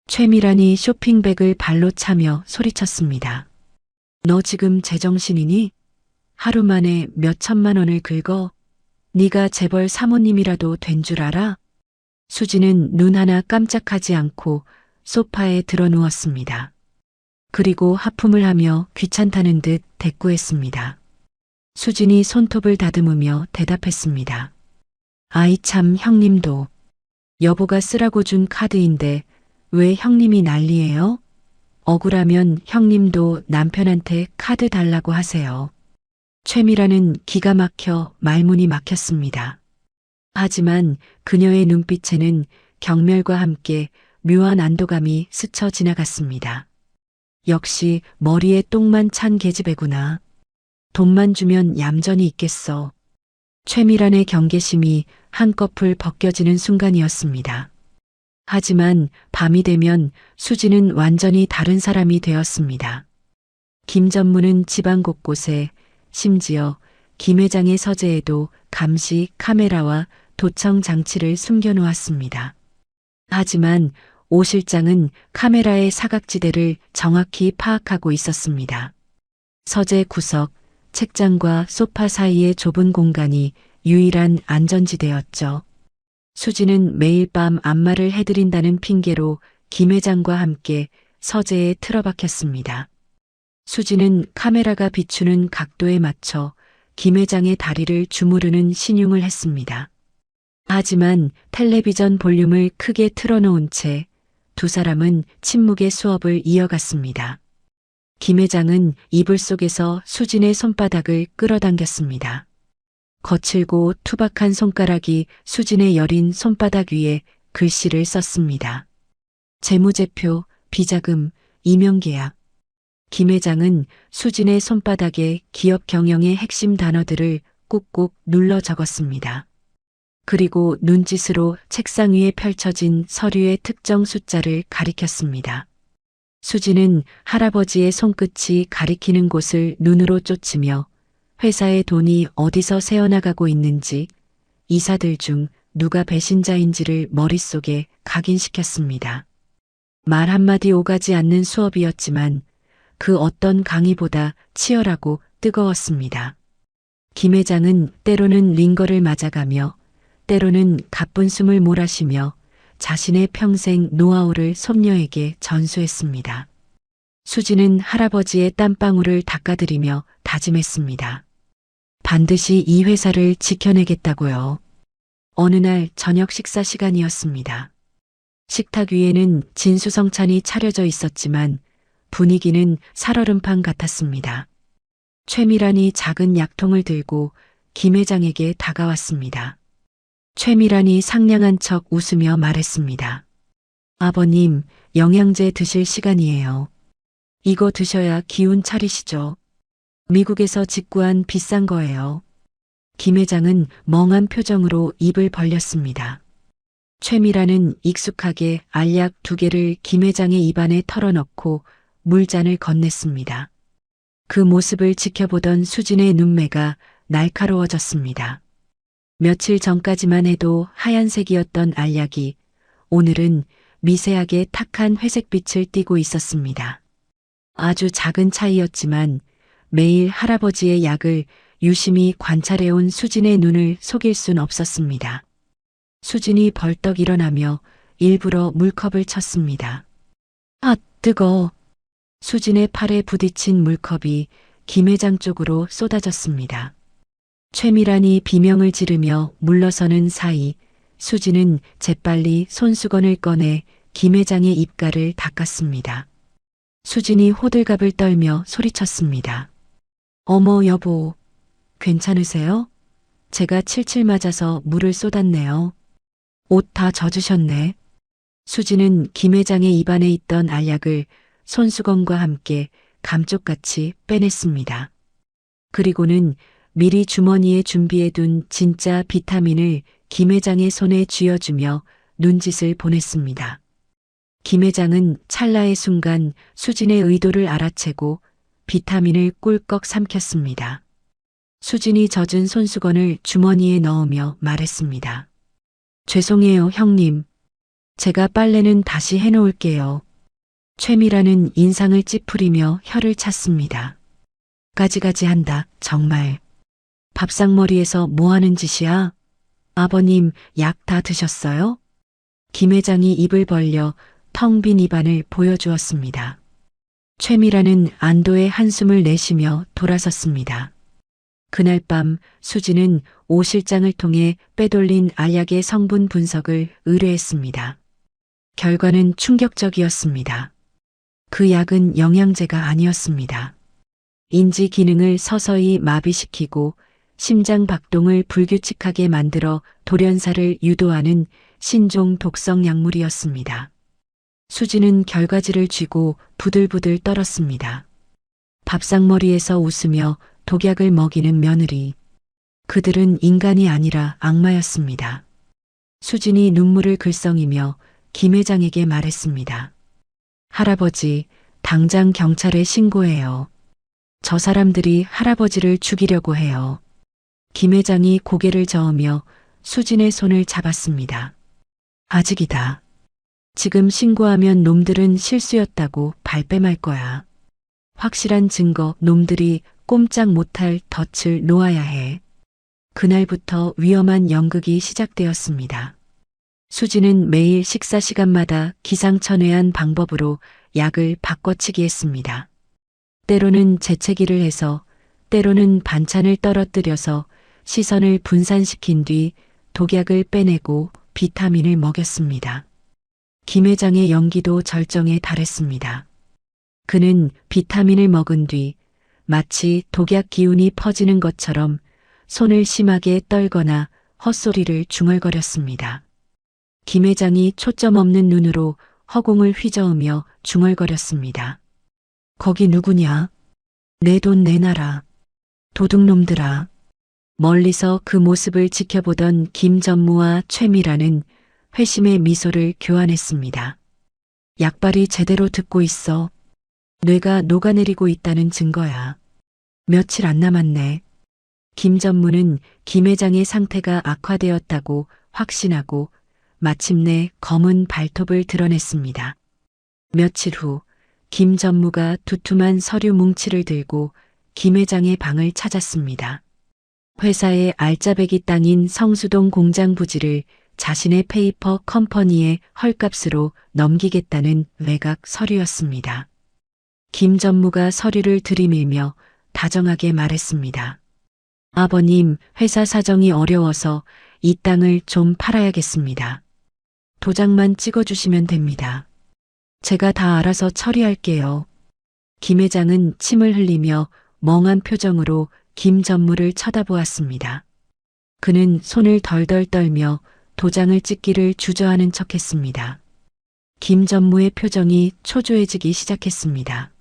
최미란이 쇼핑백을 발로 차며 소리쳤습니다. 너 지금 제정신이니? 하루 만에 몇 천만 원을 긁어? 네가 재벌 사모님이라도 된 줄 알아? 수지는 눈 하나 깜짝하지 않고 소파에 드러누웠습니다. 그리고 하품을 하며 귀찮다는 듯 대꾸했습니다. 수진이 손톱을 다듬으며 대답했습니다. 아이 참 형님도. 여보가 쓰라고 준 카드인데 왜 형님이 난리예요? 억울하면 형님도 남편한테 카드 달라고 하세요. 최미라는 기가 막혀 말문이 막혔습니다. 하지만 그녀의 눈빛에는 경멸과 함께 묘한 안도감이 스쳐 지나갔습니다. 역시 머리에 똥만 찬 계집애구나. 돈만 주면 얌전히 있겠어. 최미란의 경계심이 한꺼풀 벗겨지는 순간이었습니다. 하지만 밤이 되면 수지는 완전히 다른 사람이 되었습니다. 김 전무는 집안 곳곳에 심지어 김 회장의 서재에도 감시 카메라와 도청 장치를 숨겨놓았습니다. 하지만 오 실장은 카메라의 사각지대를 정확히 파악하고 있었습니다. 서재 구석, 책장과 소파 사이의 좁은 공간이 유일한 안전지대였죠. 수지는 매일 밤 안마를 해드린다는 핑계로 김 회장과 함께 서재에 틀어박혔습니다. 수지는 카메라가 비추는 각도에 맞춰 김 회장의 다리를 주무르는 신용을 했습니다. 하지만 텔레비전 볼륨을 크게 틀어놓은 채 두 사람은 침묵의 수업을 이어갔습니다. 김 회장은 이불 속에서 수진의 손바닥을 끌어당겼습니다. 거칠고 투박한 손가락이 수진의 여린 손바닥 위에 글씨를 썼습니다. 재무제표, 비자금, 임용계약. 김 회장은 수진의 손바닥에 기업 경영의 핵심 단어들을 꾹꾹 눌러 적었습니다. 그리고 눈짓으로 책상 위에 펼쳐진 서류의 특정 숫자를 가리켰습니다. 수지는 할아버지의 손끝이 가리키는 곳을 눈으로 쫓으며 회사의 돈이 어디서 새어나가고 있는지, 이사들 중 누가 배신자인지를 머릿속에 각인시켰습니다. 말 한마디 오가지 않는 수업이었지만 그 어떤 강의보다 치열하고 뜨거웠습니다. 김 회장은 때로는 링거를 맞아가며 때로는 가쁜 숨을 몰아쉬며 자신의 평생 노하우를 손녀에게 전수했습니다. 수지는 할아버지의 땀방울을 닦아드리며 다짐했습니다. 반드시 이 회사를 지켜내겠다고요. 어느 날 저녁 식사 시간이었습니다. 식탁 위에는 진수성찬이 차려져 있었지만 분위기는 살얼음판 같았습니다. 최미란이 작은 약통을 들고 김 회장에게 다가왔습니다. 최미란이 상냥한 척 웃으며 말했습니다. 아버님, 영양제 드실 시간이에요. 이거 드셔야 기운 차리시죠. 미국에서 직구한 비싼 거예요. 김 회장은 멍한 표정으로 입을 벌렸습니다. 최미란은 익숙하게 알약 2개를 김 회장의 입안에 털어넣고 물잔을 건넸습니다. 그 모습을 지켜보던 수진의 눈매가 날카로워졌습니다. 며칠 전까지만 해도 하얀색이었던 알약이 오늘은 미세하게 탁한 회색빛을 띠고 있었습니다. 아주 작은 차이였지만 매일 할아버지의 약을 유심히 관찰해온 수진의 눈을 속일 순 없었습니다. 수진이 벌떡 일어나며 일부러 물컵을 쳤습니다. 아, 뜨거. 수진의 팔에 부딪힌 물컵이 김 회장 쪽으로 쏟아졌습니다. 최미란이 비명을 지르며 물러서는 사이 수진은 재빨리 손수건을 꺼내 김 회장의 입가를 닦았습니다. 수진이 호들갑을 떨며 소리쳤습니다. 어머 여보, 괜찮으세요? 제가 칠칠 맞아서 물을 쏟았네요. 옷 다 젖으셨네. 수진은 김 회장의 입안에 있던 알약을 손수건과 함께 감쪽같이 빼냈습니다. 그리고는 미리 주머니에 준비해둔 진짜 비타민을 김 회장의 손에 쥐어주며 눈짓을 보냈습니다. 김 회장은 찰나의 순간 수진의 의도를 알아채고 비타민을 꿀꺽 삼켰습니다. 수진이 젖은 손수건을 주머니에 넣으며 말했습니다. 죄송해요, 형님. 제가 빨래는 다시 해놓을게요. 최미라는 인상을 찌푸리며 혀를 찼습니다. 가지가지 한다, 정말. 밥상머리에서 뭐 하는 짓이야? 아버님, 약 다 드셨어요? 김 회장이 입을 벌려 텅 빈 입안을 보여주었습니다. 최미라는 안도의 한숨을 내쉬며 돌아섰습니다. 그날 밤 수진은 오 실장을 통해 빼돌린 알약의 성분 분석을 의뢰했습니다. 결과는 충격적이었습니다. 그 약은 영양제가 아니었습니다. 인지 기능을 서서히 마비시키고 심장 박동을 불규칙하게 만들어 돌연사를 유도하는 신종 독성 약물이었습니다. 수진은 결과지를 쥐고 부들부들 떨었습니다. 밥상머리에서 웃으며 독약을 먹이는 며느리. 그들은 인간이 아니라 악마였습니다. 수진이 눈물을 글썽이며 김 회장에게 말했습니다. 할아버지, 당장 경찰에 신고해요. 저 사람들이 할아버지를 죽이려고 해요. 김 회장이 고개를 저으며 수진의 손을 잡았습니다. 아직이다. 지금 신고하면 놈들은 실수였다고 발뺌할 거야. 확실한 증거, 놈들이 꼼짝 못할 덫을 놓아야 해. 그날부터 위험한 연극이 시작되었습니다. 수진은 매일 식사 시간마다 기상천외한 방법으로 약을 바꿔치기 했습니다. 때로는 재채기를 해서, 때로는 반찬을 떨어뜨려서 시선을 분산시킨 뒤 독약을 빼내고 비타민을 먹였습니다. 김 회장의 연기도 절정에 달했습니다. 그는 비타민을 먹은 뒤 마치 독약 기운이 퍼지는 것처럼 손을 심하게 떨거나 헛소리를 중얼거렸습니다. 김 회장이 초점 없는 눈으로 허공을 휘저으며 중얼거렸습니다. 거기 누구냐? 내 돈 내놔라. 도둑놈들아. 멀리서 그 모습을 지켜보던 김전무와 최미라는 회심의 미소를 교환했습니다. 약발이 제대로 듣고 있어. 뇌가 녹아내리고 있다는 증거야. 며칠 안 남았네. 김전무는 김 회장의 상태가 악화되었다고 확신하고 마침내 검은 발톱을 드러냈습니다. 며칠 후 김전무가 두툼한 서류 뭉치를 들고 김 회장의 방을 찾았습니다. 회사의 알짜배기 땅인 성수동 공장 부지를 자신의 페이퍼 컴퍼니에 헐값으로 넘기겠다는 외곽 서류였습니다. 김 전무가 서류를 들이밀며 다정하게 말했습니다. 아버님, 회사 사정이 어려워서 이 땅을 좀 팔아야겠습니다. 도장만 찍어주시면 됩니다. 제가 다 알아서 처리할게요. 김 회장은 침을 흘리며 멍한 표정으로 김 전무를 쳐다보았습니다. 그는 손을 덜덜 떨며 도장을 찍기를 주저하는 척했습니다. 김 전무의 표정이 초조해지기 시작했습니다.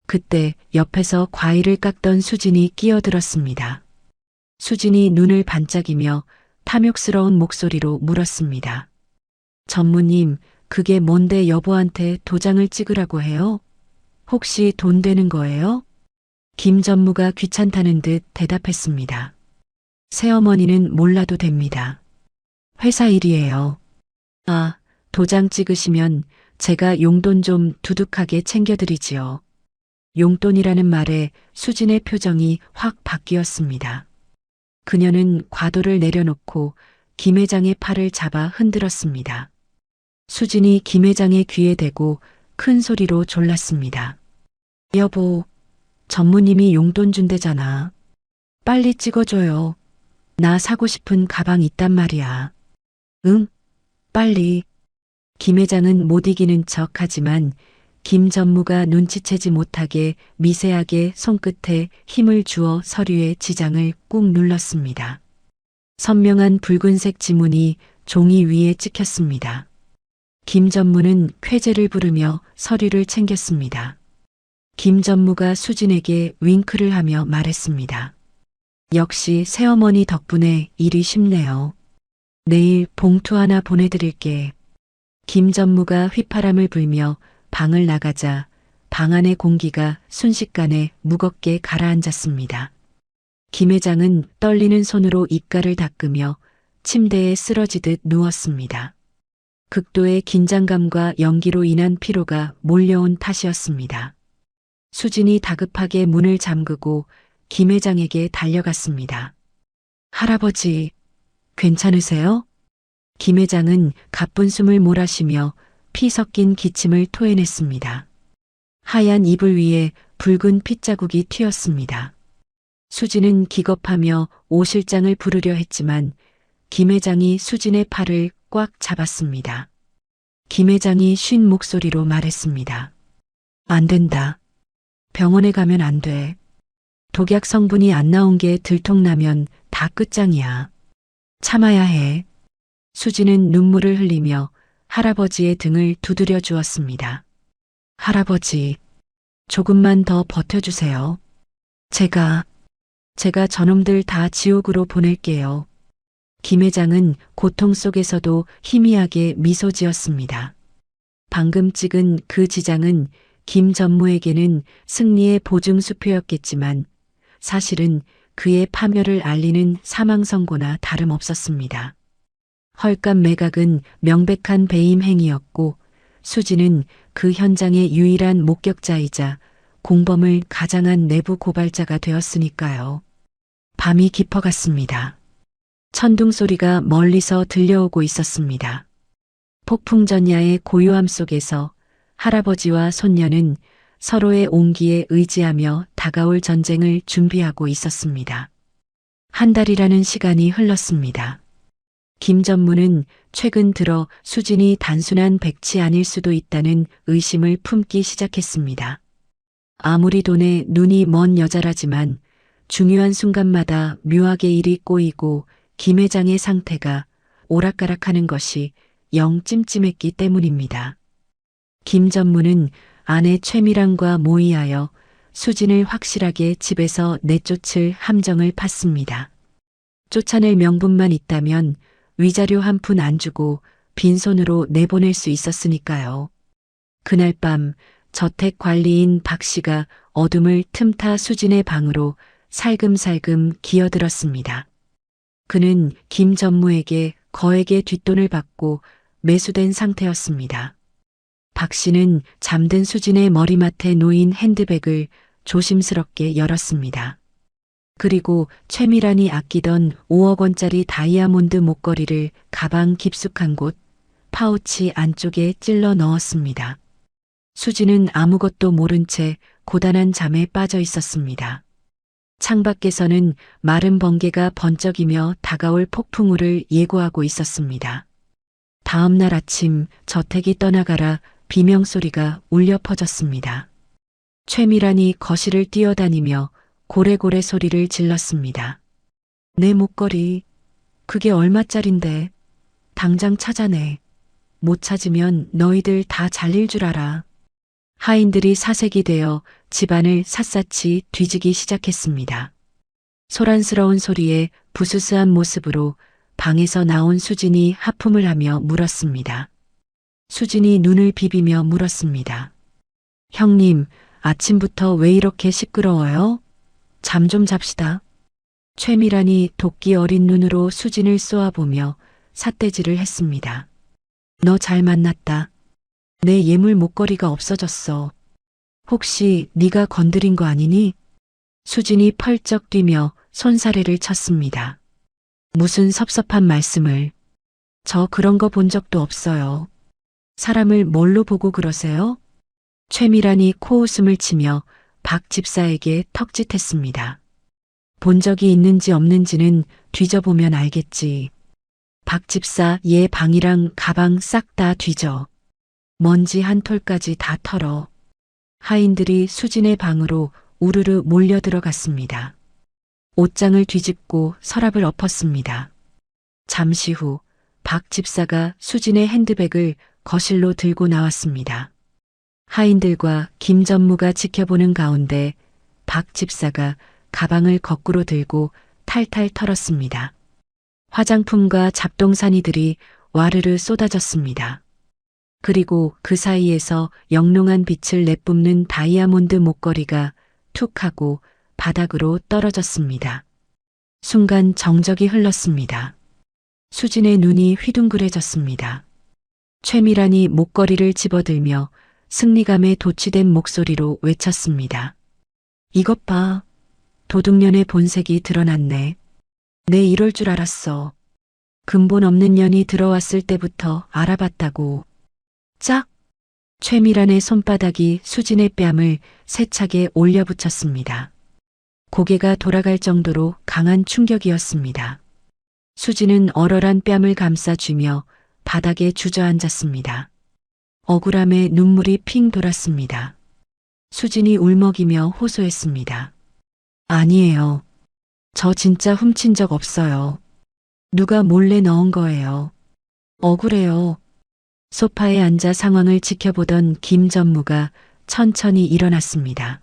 그때 옆에서 과일을 깎던 수진이 끼어들었습니다. 수진이 눈을 반짝이며 탐욕스러운 목소리로 물었습니다. 전무님, 그게 뭔데 여보한테 도장을 찍으라고 해요? 혹시 돈 되는 거예요? 김 전무가 귀찮다는 듯 대답했습니다. 새어머니는 몰라도 됩니다. 회사 일이에요. 아, 도장 찍으시면 제가 용돈 좀 두둑하게 챙겨드리지요. 용돈이라는 말에 수진의 표정이 확 바뀌었습니다. 그녀는 과도를 내려놓고 김 회장의 팔을 잡아 흔들었습니다. 수진이 김 회장의 귀에 대고 큰 소리로 졸랐습니다. 여보, 전무님이 용돈 준대잖아. 빨리 찍어줘요. 나 사고 싶은 가방 있단 말이야. 응? 빨리. 김 회장은 못 이기는 척 하지만 김 전무가 눈치채지 못하게 미세하게 손끝에 힘을 주어 서류의 지장을 꾹 눌렀습니다. 선명한 붉은색 지문이 종이 위에 찍혔습니다. 김 전무는 쾌재를 부르며 서류를 챙겼습니다. 김 전무가 수진에게 윙크를 하며 말했습니다. 역시 새어머니 덕분에 일이 쉽네요. 내일 봉투 하나 보내드릴게. 김 전무가 휘파람을 불며 방을 나가자 방 안의 공기가 순식간에 무겁게 가라앉았습니다. 김 회장은 떨리는 손으로 입가를 닦으며 침대에 쓰러지듯 누웠습니다. 극도의 긴장감과 연기로 인한 피로가 몰려온 탓이었습니다. 수진이 다급하게 문을 잠그고 김 회장에게 달려갔습니다. 할아버지, 괜찮으세요? 김 회장은 가쁜 숨을 몰아쉬며 피 섞인 기침을 토해냈습니다. 하얀 이불 위에 붉은 핏자국이 튀었습니다. 수진은 기겁하며 오 실장을 부르려 했지만 김 회장이 수진의 팔을 꽉 잡았습니다. 김 회장이 쉰 목소리로 말했습니다. 안 된다. 병원에 가면 안 돼. 독약 성분이 안 나온 게 들통나면 다 끝장이야. 참아야 해. 수진은 눈물을 흘리며 할아버지의 등을 두드려 주었습니다. 할아버지, 조금만 더 버텨주세요. 제가 저놈들 다 지옥으로 보낼게요. 김 회장은 고통 속에서도 희미하게 미소 지었습니다. 방금 찍은 그 지장은 김 전무에게는 승리의 보증수표였겠지만 사실은 그의 파멸을 알리는 사망선고나 다름없었습니다. 헐값 매각은 명백한 배임 행위였고 수진은 그 현장의 유일한 목격자이자 공범을 가장한 내부 고발자가 되었으니까요. 밤이 깊어갔습니다. 천둥 소리가 멀리서 들려오고 있었습니다. 폭풍전야의 고요함 속에서 할아버지와 손녀는 서로의 온기에 의지하며 다가올 전쟁을 준비하고 있었습니다. 한 달이라는 시간이 흘렀습니다. 김 전무는 최근 들어 수진이 단순한 백치 아닐 수도 있다는 의심을 품기 시작했습니다. 아무리 돈에 눈이 먼 여자라지만 중요한 순간마다 묘하게 일이 꼬이고 김 회장의 상태가 오락가락하는 것이 영 찜찜했기 때문입니다. 김 전무는 아내 최미랑과 모의하여 수진을 확실하게 집에서 내쫓을 함정을 팠습니다. 쫓아낼 명분만 있다면 위자료 한 푼 안 주고 빈손으로 내보낼 수 있었으니까요. 그날 밤 저택 관리인 박 씨가 어둠을 틈타 수진의 방으로 살금살금 기어들었습니다. 그는 김 전무에게 거액의 뒷돈을 받고 매수된 상태였습니다. 박 씨는 잠든 수진의 머리맡에 놓인 핸드백을 조심스럽게 열었습니다. 그리고 최미란이 아끼던 5억 원짜리 다이아몬드 목걸이를 가방 깊숙한 곳 파우치 안쪽에 찔러 넣었습니다. 수진은 아무것도 모른 채 고단한 잠에 빠져 있었습니다. 창밖에서는 마른 번개가 번쩍이며 다가올 폭풍우를 예고하고 있었습니다. 다음 날 아침 저택이 떠나가라 비명소리가 울려 퍼졌습니다. 최미란이 거실을 뛰어다니며 고래고래 소리를 질렀습니다. 내 목걸이, 그게 얼마짜린데? 당장 찾아내. 못 찾으면 너희들 다 잘릴 줄 알아. 하인들이 사색이 되어 집안을 샅샅이 뒤지기 시작했습니다. 소란스러운 소리에 부스스한 모습으로 방에서 나온 수진이 하품을 하며 물었습니다. 수진이 눈을 비비며 물었습니다. 형님, 아침부터 왜 이렇게 시끄러워요? 잠 좀 잡시다. 최미란이 도끼 어린 눈으로 수진을 쏘아보며 삿대질을 했습니다. 너 잘 만났다. 내 예물 목걸이가 없어졌어. 혹시 네가 건드린 거 아니니? 수진이 펄쩍 뛰며 손사래를 쳤습니다. 무슨 섭섭한 말씀을. 저 그런 거 본 적도 없어요. 사람을 뭘로 보고 그러세요? 최미란이 코웃음을 치며 박 집사에게 턱짓했습니다. 본 적이 있는지 없는지는 뒤져보면 알겠지. 박 집사 얘 방이랑 가방 싹 다 뒤져. 먼지 한 톨까지 다 털어. 하인들이 수진의 방으로 우르르 몰려 들어갔습니다. 옷장을 뒤집고 서랍을 엎었습니다. 잠시 후 박 집사가 수진의 핸드백을 거실로 들고 나왔습니다. 하인들과 김 전무가 지켜보는 가운데 박 집사가 가방을 거꾸로 들고 탈탈 털었습니다. 화장품과 잡동사니들이 와르르 쏟아졌습니다. 그리고 그 사이에서 영롱한 빛을 내뿜는 다이아몬드 목걸이가 툭 하고 바닥으로 떨어졌습니다. 순간 정적이 흘렀습니다. 수진의 눈이 휘둥그레졌습니다. 최미란이 목걸이를 집어들며 승리감에 도취된 목소리로 외쳤습니다. 이것 봐. 도둑년의 본색이 드러났네. 내 이럴 줄 알았어. 근본 없는 년이 들어왔을 때부터 알아봤다고. 짝! 최미란의 손바닥이 수진의 뺨을 세차게 올려붙였습니다. 고개가 돌아갈 정도로 강한 충격이었습니다. 수진은 얼얼한 뺨을 감싸쥐며 바닥에 주저앉았습니다. 억울함에 눈물이 핑 돌았습니다. 수진이 울먹이며 호소했습니다. 아니에요. 저 진짜 훔친 적 없어요. 누가 몰래 넣은 거예요. 억울해요. 소파에 앉아 상황을 지켜보던 김 전무가 천천히 일어났습니다.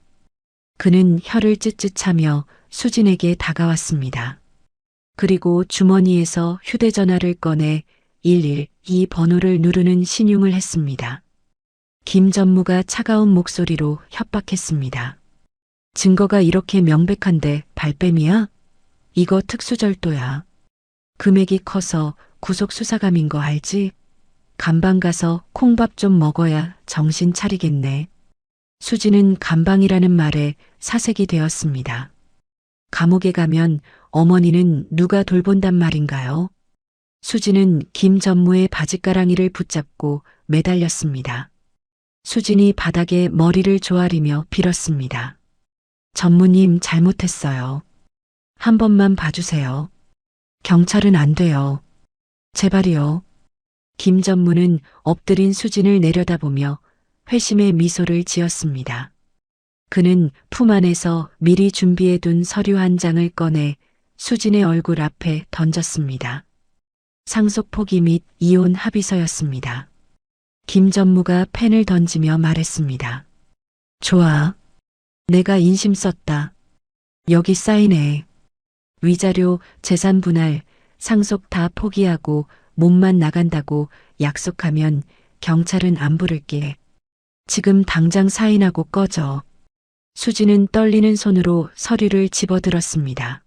그는 혀를 쯧쯧하며 수진에게 다가왔습니다. 그리고 주머니에서 휴대전화를 꺼내 112 번호를 누르는 신용을 했습니다. 김 전무가 차가운 목소리로 협박했습니다. 증거가 이렇게 명백한데 발뺌이야? 이거 특수절도야. 금액이 커서 구속수사감인 거 알지? 감방 가서 콩밥 좀 먹어야 정신 차리겠네. 수지는 감방이라는 말에 사색이 되었습니다. 감옥에 가면 어머니는 누가 돌본단 말인가요? 수지는 김 전무의 바짓가랑이를 붙잡고 매달렸습니다. 수진이 바닥에 머리를 조아리며 빌었습니다. 전무님 잘못했어요. 한 번만 봐주세요. 경찰은 안 돼요. 제발이요. 김 전무는 엎드린 수진을 내려다보며 회심의 미소를 지었습니다. 그는 품 안에서 미리 준비해둔 서류 한 장을 꺼내 수진의 얼굴 앞에 던졌습니다. 상속 포기 및 이혼 합의서였습니다. 김 전무가 펜을 던지며 말했습니다. 좋아. 내가 인심 썼다. 여기 사인해. 위자료, 재산 분할, 상속 다 포기하고 몸만 나간다고 약속하면 경찰은 안 부를게. 지금 당장 사인하고 꺼져. 수지는 떨리는 손으로 서류를 집어들었습니다.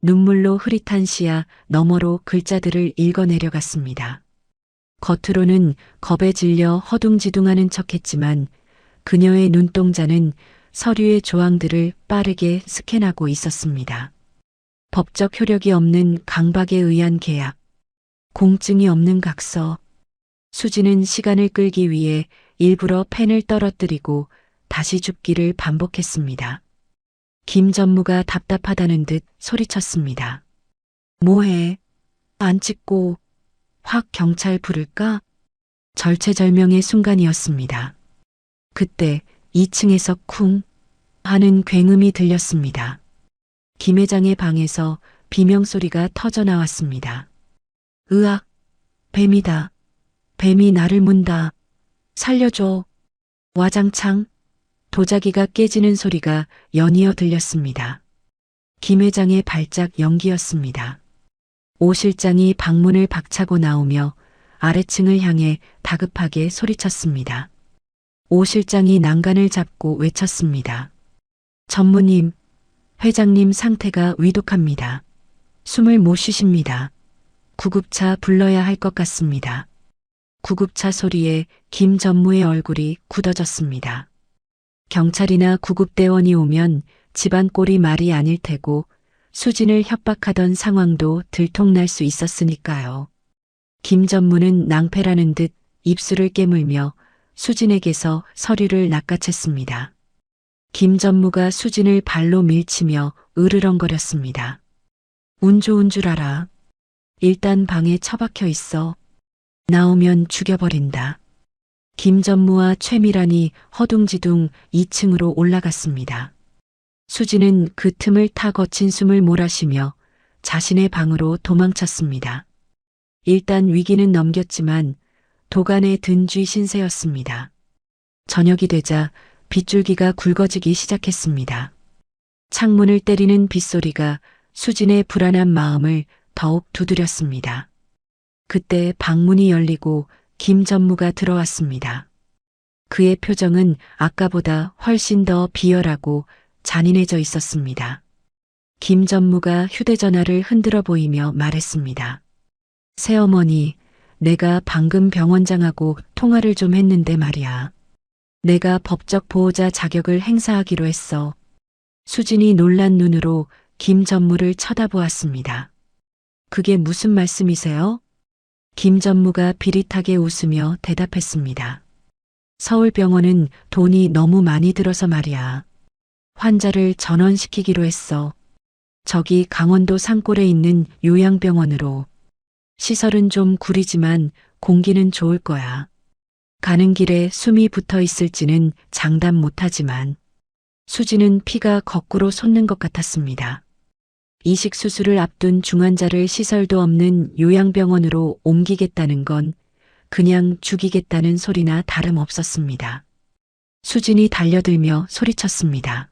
눈물로 흐릿한 시야 너머로 글자들을 읽어내려갔습니다. 겉으로는 겁에 질려 허둥지둥하는 척했지만 그녀의 눈동자는 서류의 조항들을 빠르게 스캔하고 있었습니다. 법적 효력이 없는 강박에 의한 계약, 공증이 없는 각서. 수지는 시간을 끌기 위해 일부러 펜을 떨어뜨리고 다시 줍기를 반복했습니다. 김 전무가 답답하다는 듯 소리쳤습니다. 뭐해? 안 찍고 확 경찰 부를까? 절체절명의 순간이었습니다. 그때 2층에서 쿵 하는 굉음이 들렸습니다. 김 회장의 방에서 비명소리가 터져 나왔습니다. 으악! 뱀이다. 뱀이 나를 문다. 살려줘. 와장창. 도자기가 깨지는 소리가 연이어 들렸습니다. 김 회장의 발작 연기였습니다. 오 실장이 방문을 박차고 나오며 아래층을 향해 다급하게 소리쳤습니다. 오 실장이 난간을 잡고 외쳤습니다. 전무님, 회장님 상태가 위독합니다. 숨을 못 쉬십니다. 구급차 불러야 할 것 같습니다. 구급차 소리에 김 전무의 얼굴이 굳어졌습니다. 경찰이나 구급대원이 오면 집안 꼴이 말이 아닐 테고 수진을 협박하던 상황도 들통날 수 있었으니까요. 김 전무는 낭패라는 듯 입술을 깨물며 수진에게서 서류를 낚아챘습니다. 김 전무가 수진을 발로 밀치며 으르렁거렸습니다. 운 좋은 줄 알아. 일단 방에 처박혀 있어. 나오면 죽여버린다. 김 전무와 최미란이 허둥지둥 2층으로 올라갔습니다. 수진은 그 틈을 타 거친 숨을 몰아쉬며 자신의 방으로 도망쳤습니다. 일단 위기는 넘겼지만 도간에 든 쥐 신세였습니다. 저녁이 되자 빗줄기가 굵어지기 시작했습니다. 창문을 때리는 빗소리가 수진의 불안한 마음을 더욱 두드렸습니다. 그때 방문이 열리고 김 전무가 들어왔습니다. 그의 표정은 아까보다 훨씬 더 비열하고 잔인해져 있었습니다. 김 전무가 휴대전화를 흔들어 보이며 말했습니다. 새어머니, 내가 방금 병원장하고 통화를 좀 했는데 말이야. 내가 법적 보호자 자격을 행사하기로 했어. 수진이 놀란 눈으로 김 전무를 쳐다보았습니다. 그게 무슨 말씀이세요? 김 전무가 비릿하게 웃으며 대답했습니다. 서울병원은 돈이 너무 많이 들어서 말이야. 환자를 전원시키기로 했어. 저기 강원도 산골에 있는 요양병원으로. 시설은 좀 구리지만 공기는 좋을 거야. 가는 길에 숨이 붙어 있을지는 장담 못하지만 수지는 피가 거꾸로 솟는 것 같았습니다. 이식 수술을 앞둔 중환자를 시설도 없는 요양병원으로 옮기겠다는 건 그냥 죽이겠다는 소리나 다름없었습니다. 수진이 달려들며 소리쳤습니다.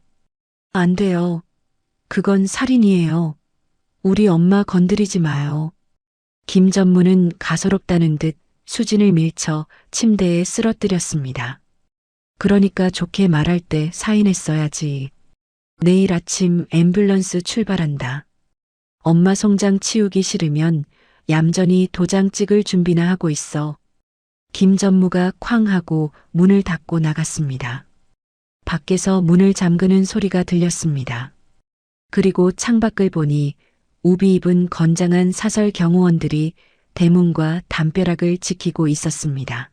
안 돼요. 그건 살인이에요. 우리 엄마 건드리지 마요. 김 전무는 가소롭다는 듯 수진을 밀쳐 침대에 쓰러뜨렸습니다. 그러니까 좋게 말할 때 사인했어야지. 내일 아침 앰뷸런스 출발한다. 엄마 송장 치우기 싫으면 얌전히 도장 찍을 준비나 하고 있어. 김 전무가 쾅 하고 문을 닫고 나갔습니다. 밖에서 문을 잠그는 소리가 들렸습니다. 그리고 창밖을 보니 우비 입은 건장한 사설 경호원들이 대문과 담벼락을 지키고 있었습니다.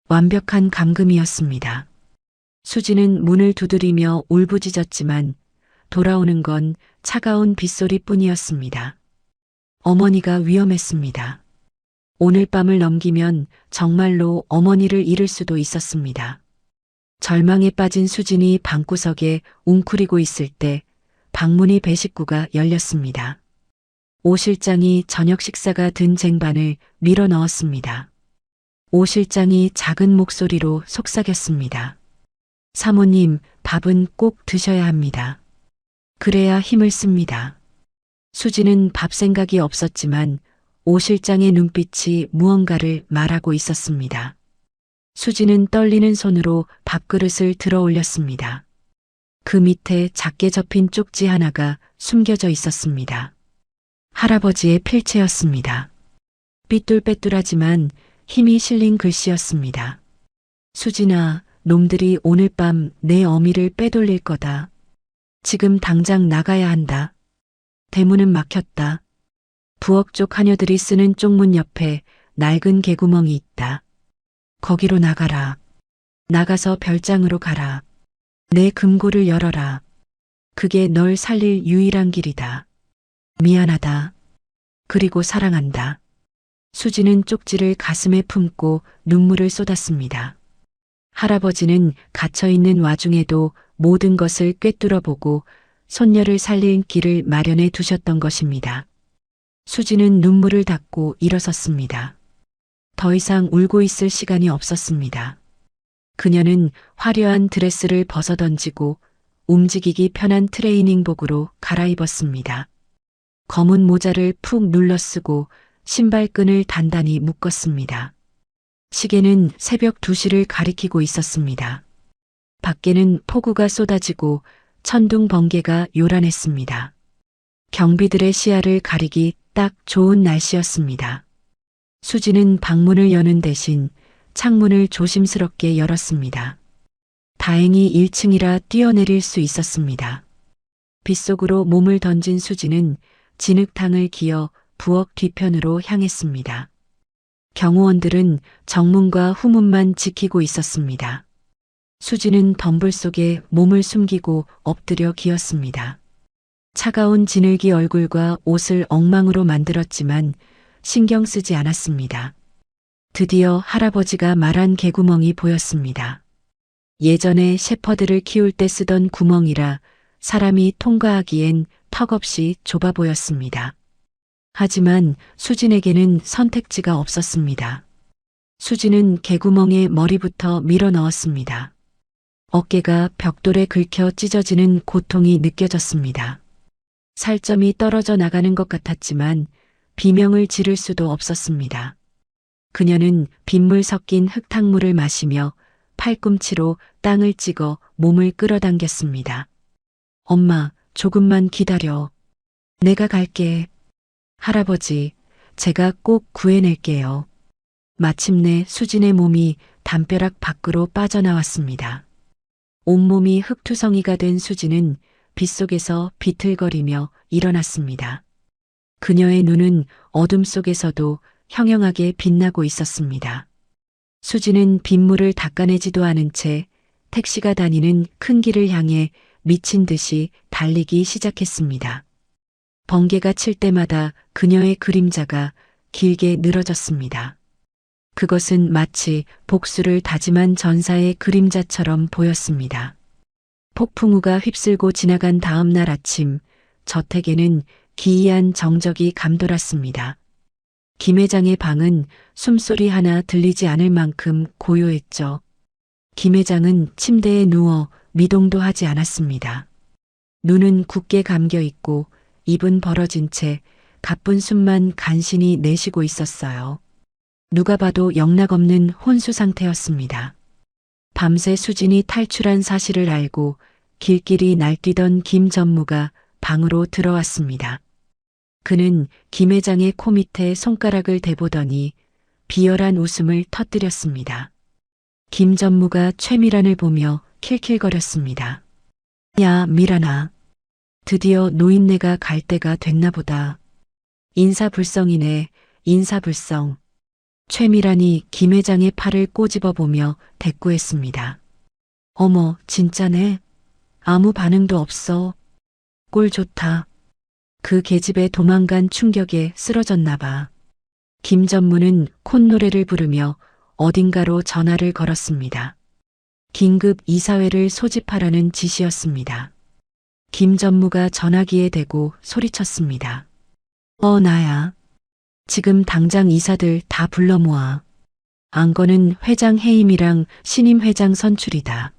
완벽한 감금이었습니다. 수지는 문을 두드리며 울부짖었지만 돌아오는 건 차가운 빗소리뿐이었습니다. 어머니가 위험했습니다. 오늘 밤을 넘기면 정말로 어머니를 잃을 수도 있었습니다. 절망에 빠진 수진이 방구석에 웅크리고 있을 때 방문이 배식구가 열렸습니다. 오 실장이 저녁 식사가 든 쟁반을 밀어 넣었습니다. 오 실장이 작은 목소리로 속삭였습니다. 사모님, 밥은 꼭 드셔야 합니다. 그래야 힘을 씁니다. 수지는 밥 생각이 없었지만 오 실장의 눈빛이 무언가를 말하고 있었습니다. 수지는 떨리는 손으로 밥그릇을 들어 올렸습니다. 그 밑에 작게 접힌 쪽지 하나가 숨겨져 있었습니다. 할아버지의 필체였습니다. 삐뚤빼뚤하지만 힘이 실린 글씨였습니다. 수진아, 놈들이 오늘 밤 내 어미를 빼돌릴 거다. 지금 당장 나가야 한다. 대문은 막혔다. 부엌 쪽 하녀들이 쓰는 쪽문 옆에 낡은 개구멍이 있다. 거기로 나가라. 나가서 별장으로 가라. 내 금고를 열어라. 그게 널 살릴 유일한 길이다. 미안하다. 그리고 사랑한다. 수지는 쪽지를 가슴에 품고 눈물을 쏟았습니다. 할아버지는 갇혀있는 와중에도 모든 것을 꿰뚫어 보고 손녀를 살릴 길을 마련해 두셨던 것입니다. 수지는 눈물을 닦고 일어섰습니다. 더 이상 울고 있을 시간이 없었습니다. 그녀는 화려한 드레스를 벗어던지고 움직이기 편한 트레이닝복으로 갈아입었습니다. 검은 모자를 푹 눌러 쓰고 신발끈을 단단히 묶었습니다. 시계는 새벽 2시를 가리키고 있었습니다. 밖에는 폭우가 쏟아지고 천둥 번개가 요란했습니다. 경비들의 시야를 가리기 딱 좋은 날씨였습니다. 수지는 방문을 여는 대신 창문을 조심스럽게 열었습니다. 다행히 1층이라 뛰어내릴 수 있었습니다. 빗속으로 몸을 던진 수지는 진흙탕을 기어 부엌 뒤편으로 향했습니다. 경호원들은 정문과 후문만 지키고 있었습니다. 수지는 덤불 속에 몸을 숨기고 엎드려 기었습니다. 차가운 진흙이 얼굴과 옷을 엉망으로 만들었지만 신경 쓰지 않았습니다. 드디어 할아버지가 말한 개구멍이 보였습니다. 예전에 셰퍼드를 키울 때 쓰던 구멍이라 사람이 통과하기엔 턱없이 좁아 보였습니다. 하지만 수진에게는 선택지가 없었습니다. 수지는 개구멍에 머리부터 밀어 넣었습니다. 어깨가 벽돌에 긁혀 찢어지는 고통이 느껴졌습니다. 살점이 떨어져 나가는 것 같았지만 비명을 지를 수도 없었습니다. 그녀는 빗물 섞인 흙탕물을 마시며 팔꿈치로 땅을 찍어 몸을 끌어당겼습니다. 엄마, 조금만 기다려. 내가 갈게. 할아버지, 제가 꼭 구해낼게요. 마침내 수진의 몸이 담벼락 밖으로 빠져나왔습니다. 온몸이 흙투성이가 된 수진은 빗속에서 비틀거리며 일어났습니다. 그녀의 눈은 어둠 속에서도 형형하게 빛나고 있었습니다. 수진은 빗물을 닦아내지도 않은 채 택시가 다니는 큰 길을 향해 미친 듯이 달리기 시작했습니다. 번개가 칠 때마다 그녀의 그림자가 길게 늘어졌습니다. 그것은 마치 복수를 다짐한 전사의 그림자처럼 보였습니다. 폭풍우가 휩쓸고 지나간 다음 날 아침, 저택에는 기이한 정적이 감돌았습니다. 김 회장의 방은 숨소리 하나 들리지 않을 만큼 고요했죠. 김 회장은 침대에 누워 미동도 하지 않았습니다. 눈은 굳게 감겨 있고 입은 벌어진 채 가쁜 숨만 간신히 내쉬고 있었어요. 누가 봐도 영락없는 혼수 상태였습니다. 밤새 수진이 탈출한 사실을 알고 길길이 날뛰던 김 전무가 방으로 들어왔습니다. 그는 김 회장의 코 밑에 손가락을 대보더니 비열한 웃음을 터뜨렸습니다. 김 전무가 최미란을 보며 킬킬거렸습니다. 야, 미란아. 드디어 노인네가 갈 때가 됐나 보다. 인사불성이네, 인사불성. 최미란이 김 회장의 팔을 꼬집어 보며 대꾸했습니다. 어머, 진짜네. 아무 반응도 없어. 꼴 좋다. 그 계집애 도망간 충격에 쓰러졌나 봐. 김 전무는 콧노래를 부르며 어딘가로 전화를 걸었습니다. 긴급 이사회를 소집하라는 지시였습니다. 김 전무가 전화기에 대고 소리쳤습니다. 나야. 지금 당장 이사들 다 불러 모아. 안건은 회장 해임이랑 신임 회장 선출이다.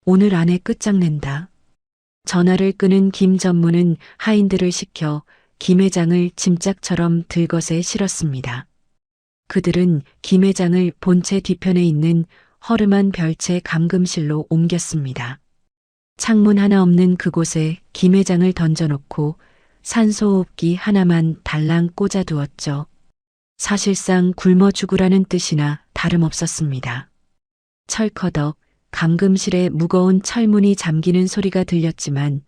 오늘 안에 끝장낸다. 전화를 끄는 김 전무는 하인들을 시켜 김 회장을 짐짝처럼 들것에 실었습니다. 그들은 김 회장을 본체 뒤편에 있는 허름한 별채 감금실로 옮겼습니다. 창문 하나 없는 그곳에 김 회장을 던져놓고 산소호흡기 하나만 달랑 꽂아두었죠. 사실상 굶어 죽으라는 뜻이나 다름없었습니다. 철커덕 감금실에 무거운 철문이 잠기는 소리가 들렸지만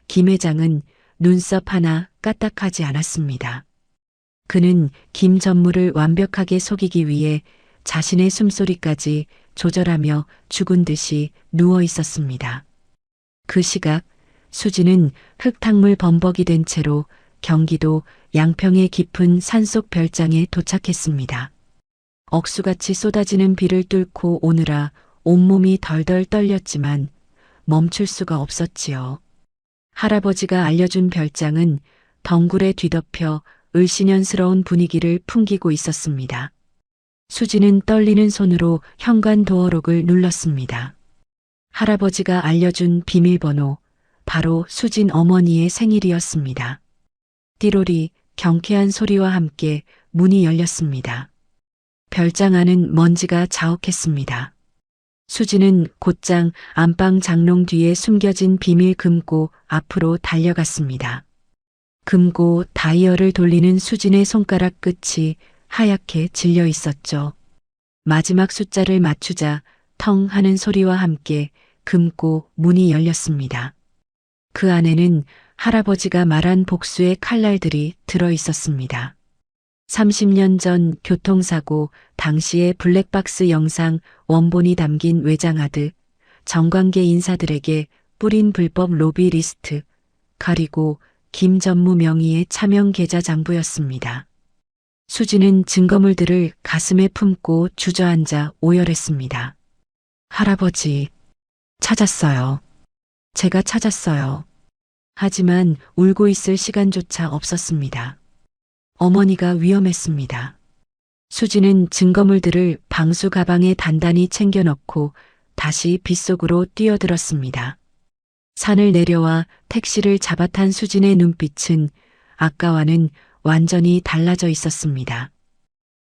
김 회장은 눈썹 하나 까딱하지 않았습니다. 그는 김 전무를 완벽하게 속이기 위해 자신의 숨소리까지 조절하며 죽은 듯이 누워 있었습니다. 그 시각 수지는 흙탕물 범벅이 된 채로 경기도 양평의 깊은 산속 별장에 도착했습니다. 억수같이 쏟아지는 비를 뚫고 오느라 온몸이 덜덜 떨렸지만 멈출 수가 없었지요. 할아버지가 알려준 별장은 덩굴에 뒤덮여 을씨년스러운 분위기를 풍기고 있었습니다. 수지는 떨리는 손으로 현관 도어록을 눌렀습니다. 할아버지가 알려준 비밀번호, 바로 수진 어머니의 생일이었습니다. 띠로리 경쾌한 소리와 함께 문이 열렸습니다. 별장 안은 먼지가 자욱했습니다. 수지는 곧장 안방 장롱 뒤에 숨겨진 비밀 금고 앞으로 달려갔습니다. 금고 다이얼을 돌리는 수진의 손가락 끝이 하얗게 질려 있었죠. 마지막 숫자를 맞추자 텅 하는 소리와 함께 금고 문이 열렸습니다. 그 안에는 할아버지가 말한 복수의 칼날들이 들어 있었습니다. 30년 전 교통사고 당시의 블랙박스 영상 원본이 담긴 외장하드, 정관계 인사들에게 뿌린 불법 로비 리스트, 그리고 김 전무 명의의 차명 계좌 장부였습니다. 수지는 증거물들을 가슴에 품고 주저앉아 오열했습니다. 할아버지, 찾았어요. 제가 찾았어요. 하지만 울고 있을 시간조차 없었습니다. 어머니가 위험했습니다. 수지는 증거물들을 방수 가방에 단단히 챙겨 넣고 다시 빗속으로 뛰어들었습니다. 산을 내려와 택시를 잡아탄 수진의 눈빛은 아까와는 완전히 달라져 있었습니다.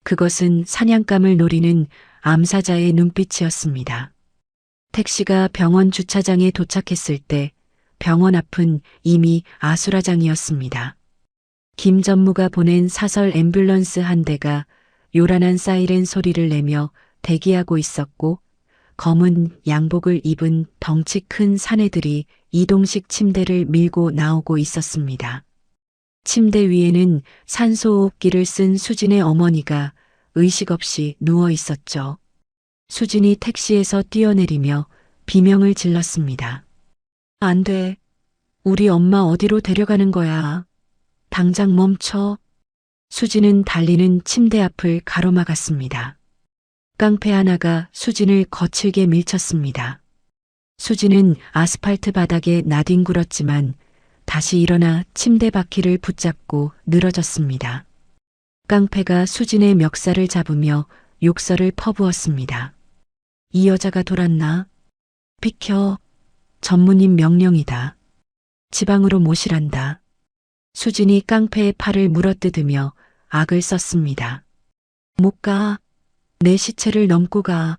그것은 사냥감을 노리는 암사자의 눈빛이었습니다. 택시가 병원 주차장에 도착했을 때 병원 앞은 이미 아수라장이었습니다. 김 전무가 보낸 사설 앰뷸런스 한 대가 요란한 사이렌 소리를 내며 대기하고 있었고 검은 양복을 입은 덩치 큰 사내들이 이동식 침대를 밀고 나오고 있었습니다. 침대 위에는 산소호흡기를 쓴 수진의 어머니가 의식 없이 누워 있었죠. 수진이 택시에서 뛰어내리며 비명을 질렀습니다. 안 돼. 우리 엄마 어디로 데려가는 거야? 당장 멈춰. 수진은 달리는 침대 앞을 가로막았습니다. 깡패 하나가 수진을 거칠게 밀쳤습니다. 수진은 아스팔트 바닥에 나뒹굴었지만 다시 일어나 침대 바퀴를 붙잡고 늘어졌습니다. 깡패가 수진의 멱살을 잡으며 욕설을 퍼부었습니다. 이 여자가 돌았나? 비켜. 전무님 명령이다. 지방으로 모시란다. 수진이 깡패의 팔을 물어뜯으며 악을 썼습니다. 못 가. 내 시체를 넘고 가.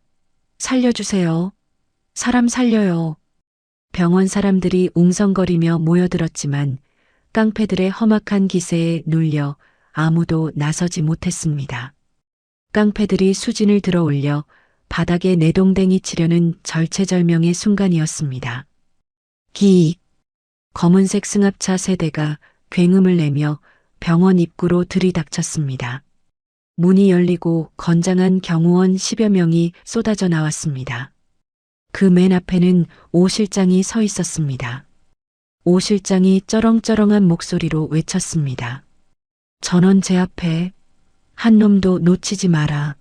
살려주세요. 사람 살려요. 병원 사람들이 웅성거리며 모여들었지만 깡패들의 험악한 기세에 눌려 아무도 나서지 못했습니다. 깡패들이 수진을 들어 올려 바닥에 내동댕이 치려는 절체절명의 순간이었습니다. 기. 검은색 승합차 세 대가 굉음을 내며 병원 입구로 들이닥쳤습니다. 문이 열리고 건장한 경호원 10여 명이 쏟아져 나왔습니다. 그 맨 앞에는 오 실장이 서 있었습니다. 오 실장이 쩌렁쩌렁한 목소리로 외쳤습니다. 전원 제압해. 한 놈도 놓치지 마라.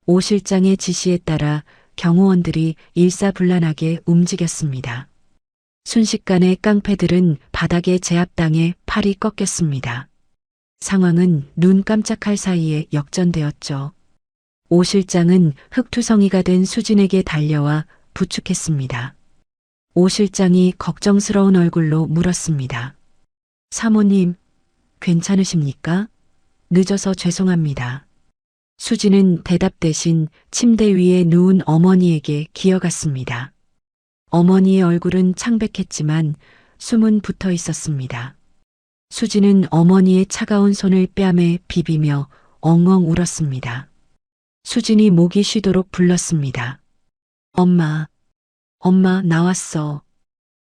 오 실장의 지시에 따라 경호원들이 일사불란하게 움직였습니다. 순식간에 깡패들은 바닥에 제압당해 팔이 꺾였습니다. 상황은 눈 깜짝할 사이에 역전되었죠. 오 실장은 흑투성이가 된 수진에게 달려와 부축했습니다. 오 실장이 걱정스러운 얼굴로 물었습니다. 사모님, 괜찮으십니까? 늦어서 죄송합니다. 수진은 대답 대신 침대 위에 누운 어머니에게 기어갔습니다. 어머니의 얼굴은 창백했지만 숨은 붙어 있었습니다. 수진은 어머니의 차가운 손을 뺨에 비비며 엉엉 울었습니다. 수진이 목이 쉬도록 불렀습니다. 엄마, 엄마 나왔어.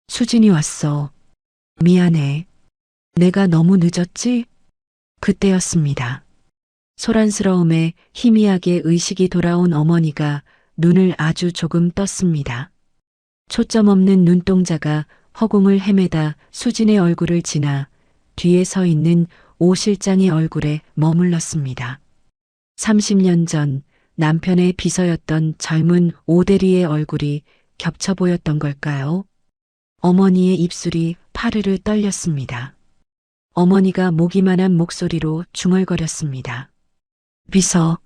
수진이 왔어. 미안해. 내가 너무 늦었지? 그때였습니다. 소란스러움에 희미하게 의식이 돌아온 어머니가 눈을 아주 조금 떴습니다. 초점 없는 눈동자가 허공을 헤매다 수진의 얼굴을 지나 뒤에 서 있는 오 실장의 얼굴에 머물렀습니다. 30년 전 남편의 비서였던 젊은 오 대리의 얼굴이 겹쳐 보였던 걸까요? 어머니의 입술이 파르르 떨렸습니다. 어머니가 목이만한 목소리로 중얼거렸습니다. 비서,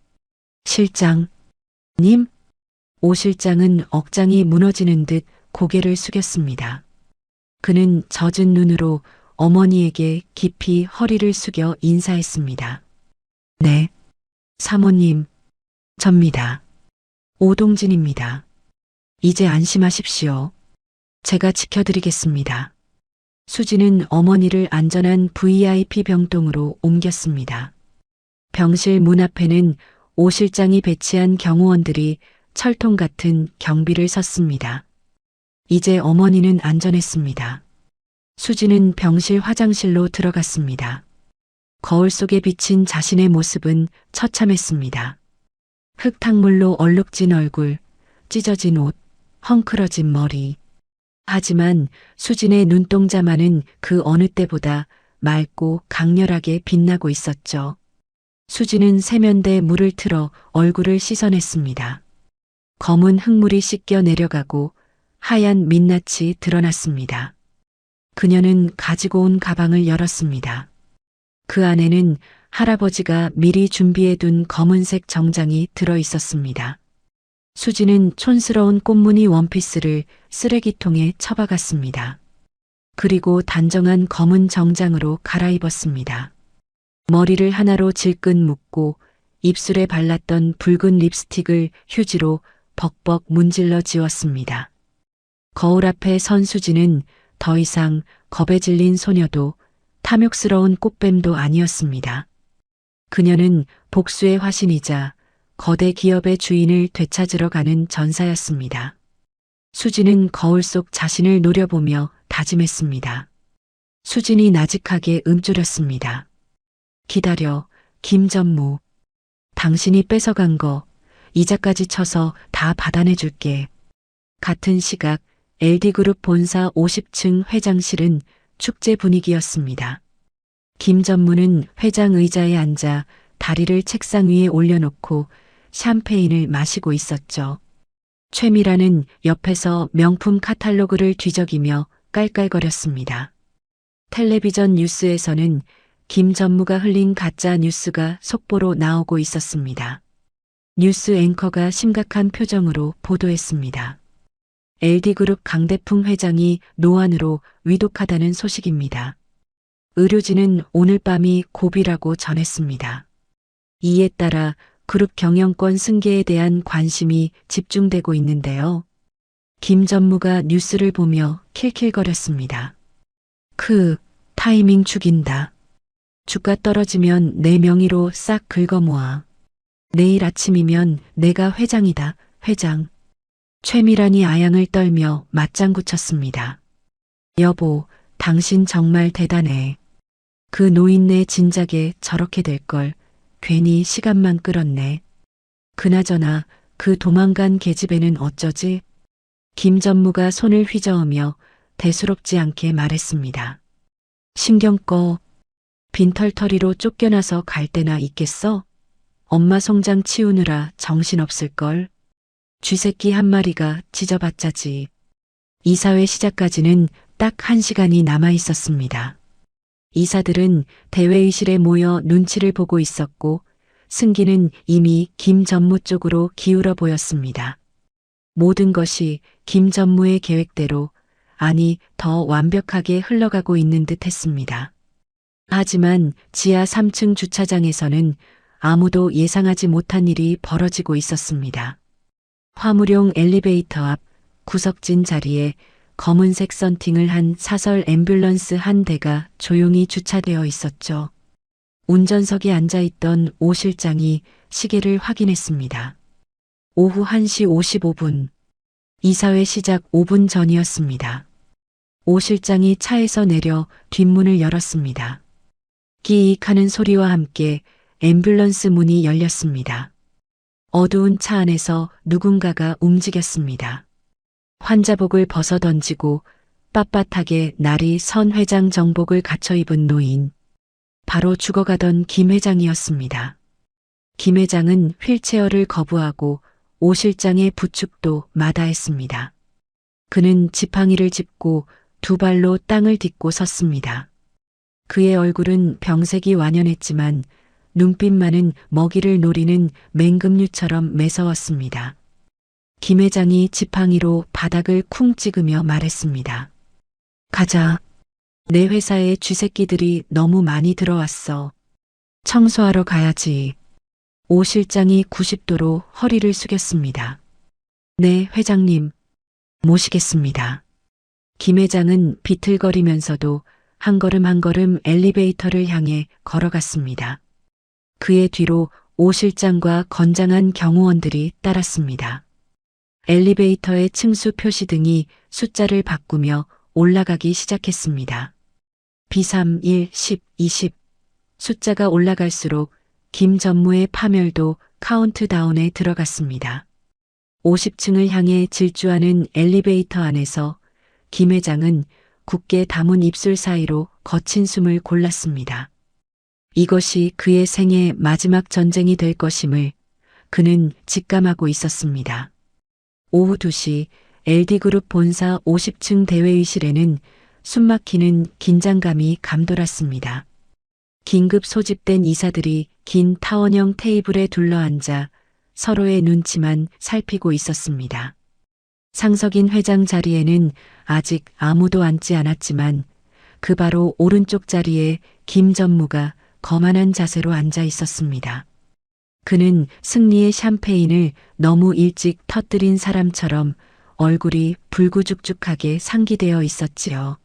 실장, 님? 오 실장은 억장이 무너지는 듯 고개를 숙였습니다. 그는 젖은 눈으로 어머니에게 깊이 허리를 숙여 인사했습니다. 네, 사모님, 접니다. 오동진입니다. 이제 안심하십시오. 제가 지켜드리겠습니다. 수진은 어머니를 안전한 VIP 병동으로 옮겼습니다. 병실 문 앞에는 오 실장이 배치한 경호원들이 철통 같은 경비를 섰습니다. 이제 어머니는 안전했습니다. 수진은 병실 화장실로 들어갔습니다. 거울 속에 비친 자신의 모습은 처참했습니다. 흙탕물로 얼룩진 얼굴, 찢어진 옷, 헝클어진 머리. 하지만 수진의 눈동자만은 그 어느 때보다 맑고 강렬하게 빛나고 있었죠. 수진은 세면대에 물을 틀어 얼굴을 씻어냈습니다. 검은 흙물이 씻겨 내려가고 하얀 민낯이 드러났습니다. 그녀는 가지고 온 가방을 열었습니다. 그 안에는 할아버지가 미리 준비해둔 검은색 정장이 들어 있었습니다. 수지는 촌스러운 꽃무늬 원피스를 쓰레기통에 처박았습니다. 그리고 단정한 검은 정장으로 갈아입었습니다. 머리를 하나로 질끈 묶고 입술에 발랐던 붉은 립스틱을 휴지로 벅벅 문질러 지웠습니다. 거울 앞에 선 수지는 더 이상 겁에 질린 소녀도 탐욕스러운 꽃뱀도 아니었습니다. 그녀는 복수의 화신이자 거대 기업의 주인을 되찾으러 가는 전사였습니다. 수지는 거울 속 자신을 노려보며 다짐했습니다. 수진이 나직하게 움츠렸습니다. 기다려, 김전무. 당신이 뺏어간 거 이자까지 쳐서 다 받아내줄게. 같은 시각 LD그룹 본사 50층 회장실은 축제 분위기였습니다. 김전무는 회장 의자에 앉아 다리를 책상 위에 올려놓고 샴페인을 마시고 있었죠. 최미라는 옆에서 명품 카탈로그를 뒤적이며 깔깔거렸습니다. 텔레비전 뉴스에서는 김 전무가 흘린 가짜 뉴스가 속보로 나오고 있었습니다. 뉴스 앵커가 심각한 표정으로 보도했습니다. LD그룹 강대풍 회장이 노안으로 위독하다는 소식입니다. 의료진은 오늘 밤이 고비라고 전했습니다. 이에 따라 그룹 경영권 승계에 대한 관심이 집중되고 있는데요. 김 전무가 뉴스를 보며 킬킬거렸습니다. 타이밍 죽인다. 주가 떨어지면 내 명의로 싹 긁어모아. 내일 아침이면 내가 회장이다, 회장. 최미란이 아양을 떨며 맞장구 쳤습니다. 여보, 당신 정말 대단해. 그 노인네 진작에 저렇게 될 걸 괜히 시간만 끌었네. 그나저나 그 도망간 계집애는 어쩌지? 김 전무가 손을 휘저으며 대수롭지 않게 말했습니다. 신경 꺼. 빈털터리로 쫓겨나서 갈 때나 있겠어? 엄마 송장 치우느라 정신없을걸. 쥐새끼 한 마리가 짖어봤자지. 이사회 시작까지는 딱 1시간이 남아 있었습니다. 이사들은 대회의실에 모여 눈치를 보고 있었고 승기는 이미 김 전무 쪽으로 기울어 보였습니다. 모든 것이 김 전무의 계획대로, 아니 더 완벽하게 흘러가고 있는 듯 했습니다. 하지만 지하 3층 주차장에서는 아무도 예상하지 못한 일이 벌어지고 있었습니다. 화물용 엘리베이터 앞 구석진 자리에 검은색 썬팅을 한 사설 앰뷸런스 한 대가 조용히 주차되어 있었죠. 운전석에 앉아있던 오 실장이 시계를 확인했습니다. 오후 1시 55분. 이사회 시작 5분 전이었습니다. 오 실장이 차에서 내려 뒷문을 열었습니다. 끼익 하는 소리와 함께 앰뷸런스 문이 열렸습니다. 어두운 차 안에서 누군가가 움직였습니다. 환자복을 벗어던지고 빳빳하게 날이 선 회장 정복을 갖춰 입은 노인. 바로 죽어가던 김 회장이었습니다. 김 회장은 휠체어를 거부하고 오 실장의 부축도 마다했습니다. 그는 지팡이를 짚고 두 발로 땅을 딛고 섰습니다. 그의 얼굴은 병색이 완연했지만 눈빛만은 먹이를 노리는 맹금류처럼 매서웠습니다. 김 회장이 지팡이로 바닥을 쿵 찍으며 말했습니다. 가자. 내 회사에 쥐새끼들이 너무 많이 들어왔어. 청소하러 가야지. 오 실장이 90도로 허리를 숙였습니다. 네, 회장님. 모시겠습니다. 김 회장은 비틀거리면서도 한 걸음 한 걸음 엘리베이터를 향해 걸어갔습니다. 그의 뒤로 오 실장과 건장한 경호원들이 따랐습니다. 엘리베이터의 층수 표시등이 숫자를 바꾸며 올라가기 시작했습니다. B3, 1, 10, 20. 숫자가 올라갈수록 김 전무의 파멸도 카운트다운에 들어갔습니다. 50층을 향해 질주하는 엘리베이터 안에서 김 회장은 굳게 담은 입술 사이로 거친 숨을 골랐습니다. 이것이 그의 생애 마지막 전쟁이 될 것임을 그는 직감하고 있었습니다. 오후 2시 LD그룹 본사 50층 대회의실에는 숨막히는 긴장감이 감돌았습니다. 긴급 소집된 이사들이 긴 타원형 테이블에 둘러앉아 서로의 눈치만 살피고 있었습니다. 상석인 회장 자리에는 아직 아무도 앉지 않았지만 그 바로 오른쪽 자리에 김 전무가 거만한 자세로 앉아 있었습니다. 그는 승리의 샴페인을 너무 일찍 터뜨린 사람처럼 얼굴이 불구죽죽하게 상기되어 있었지요.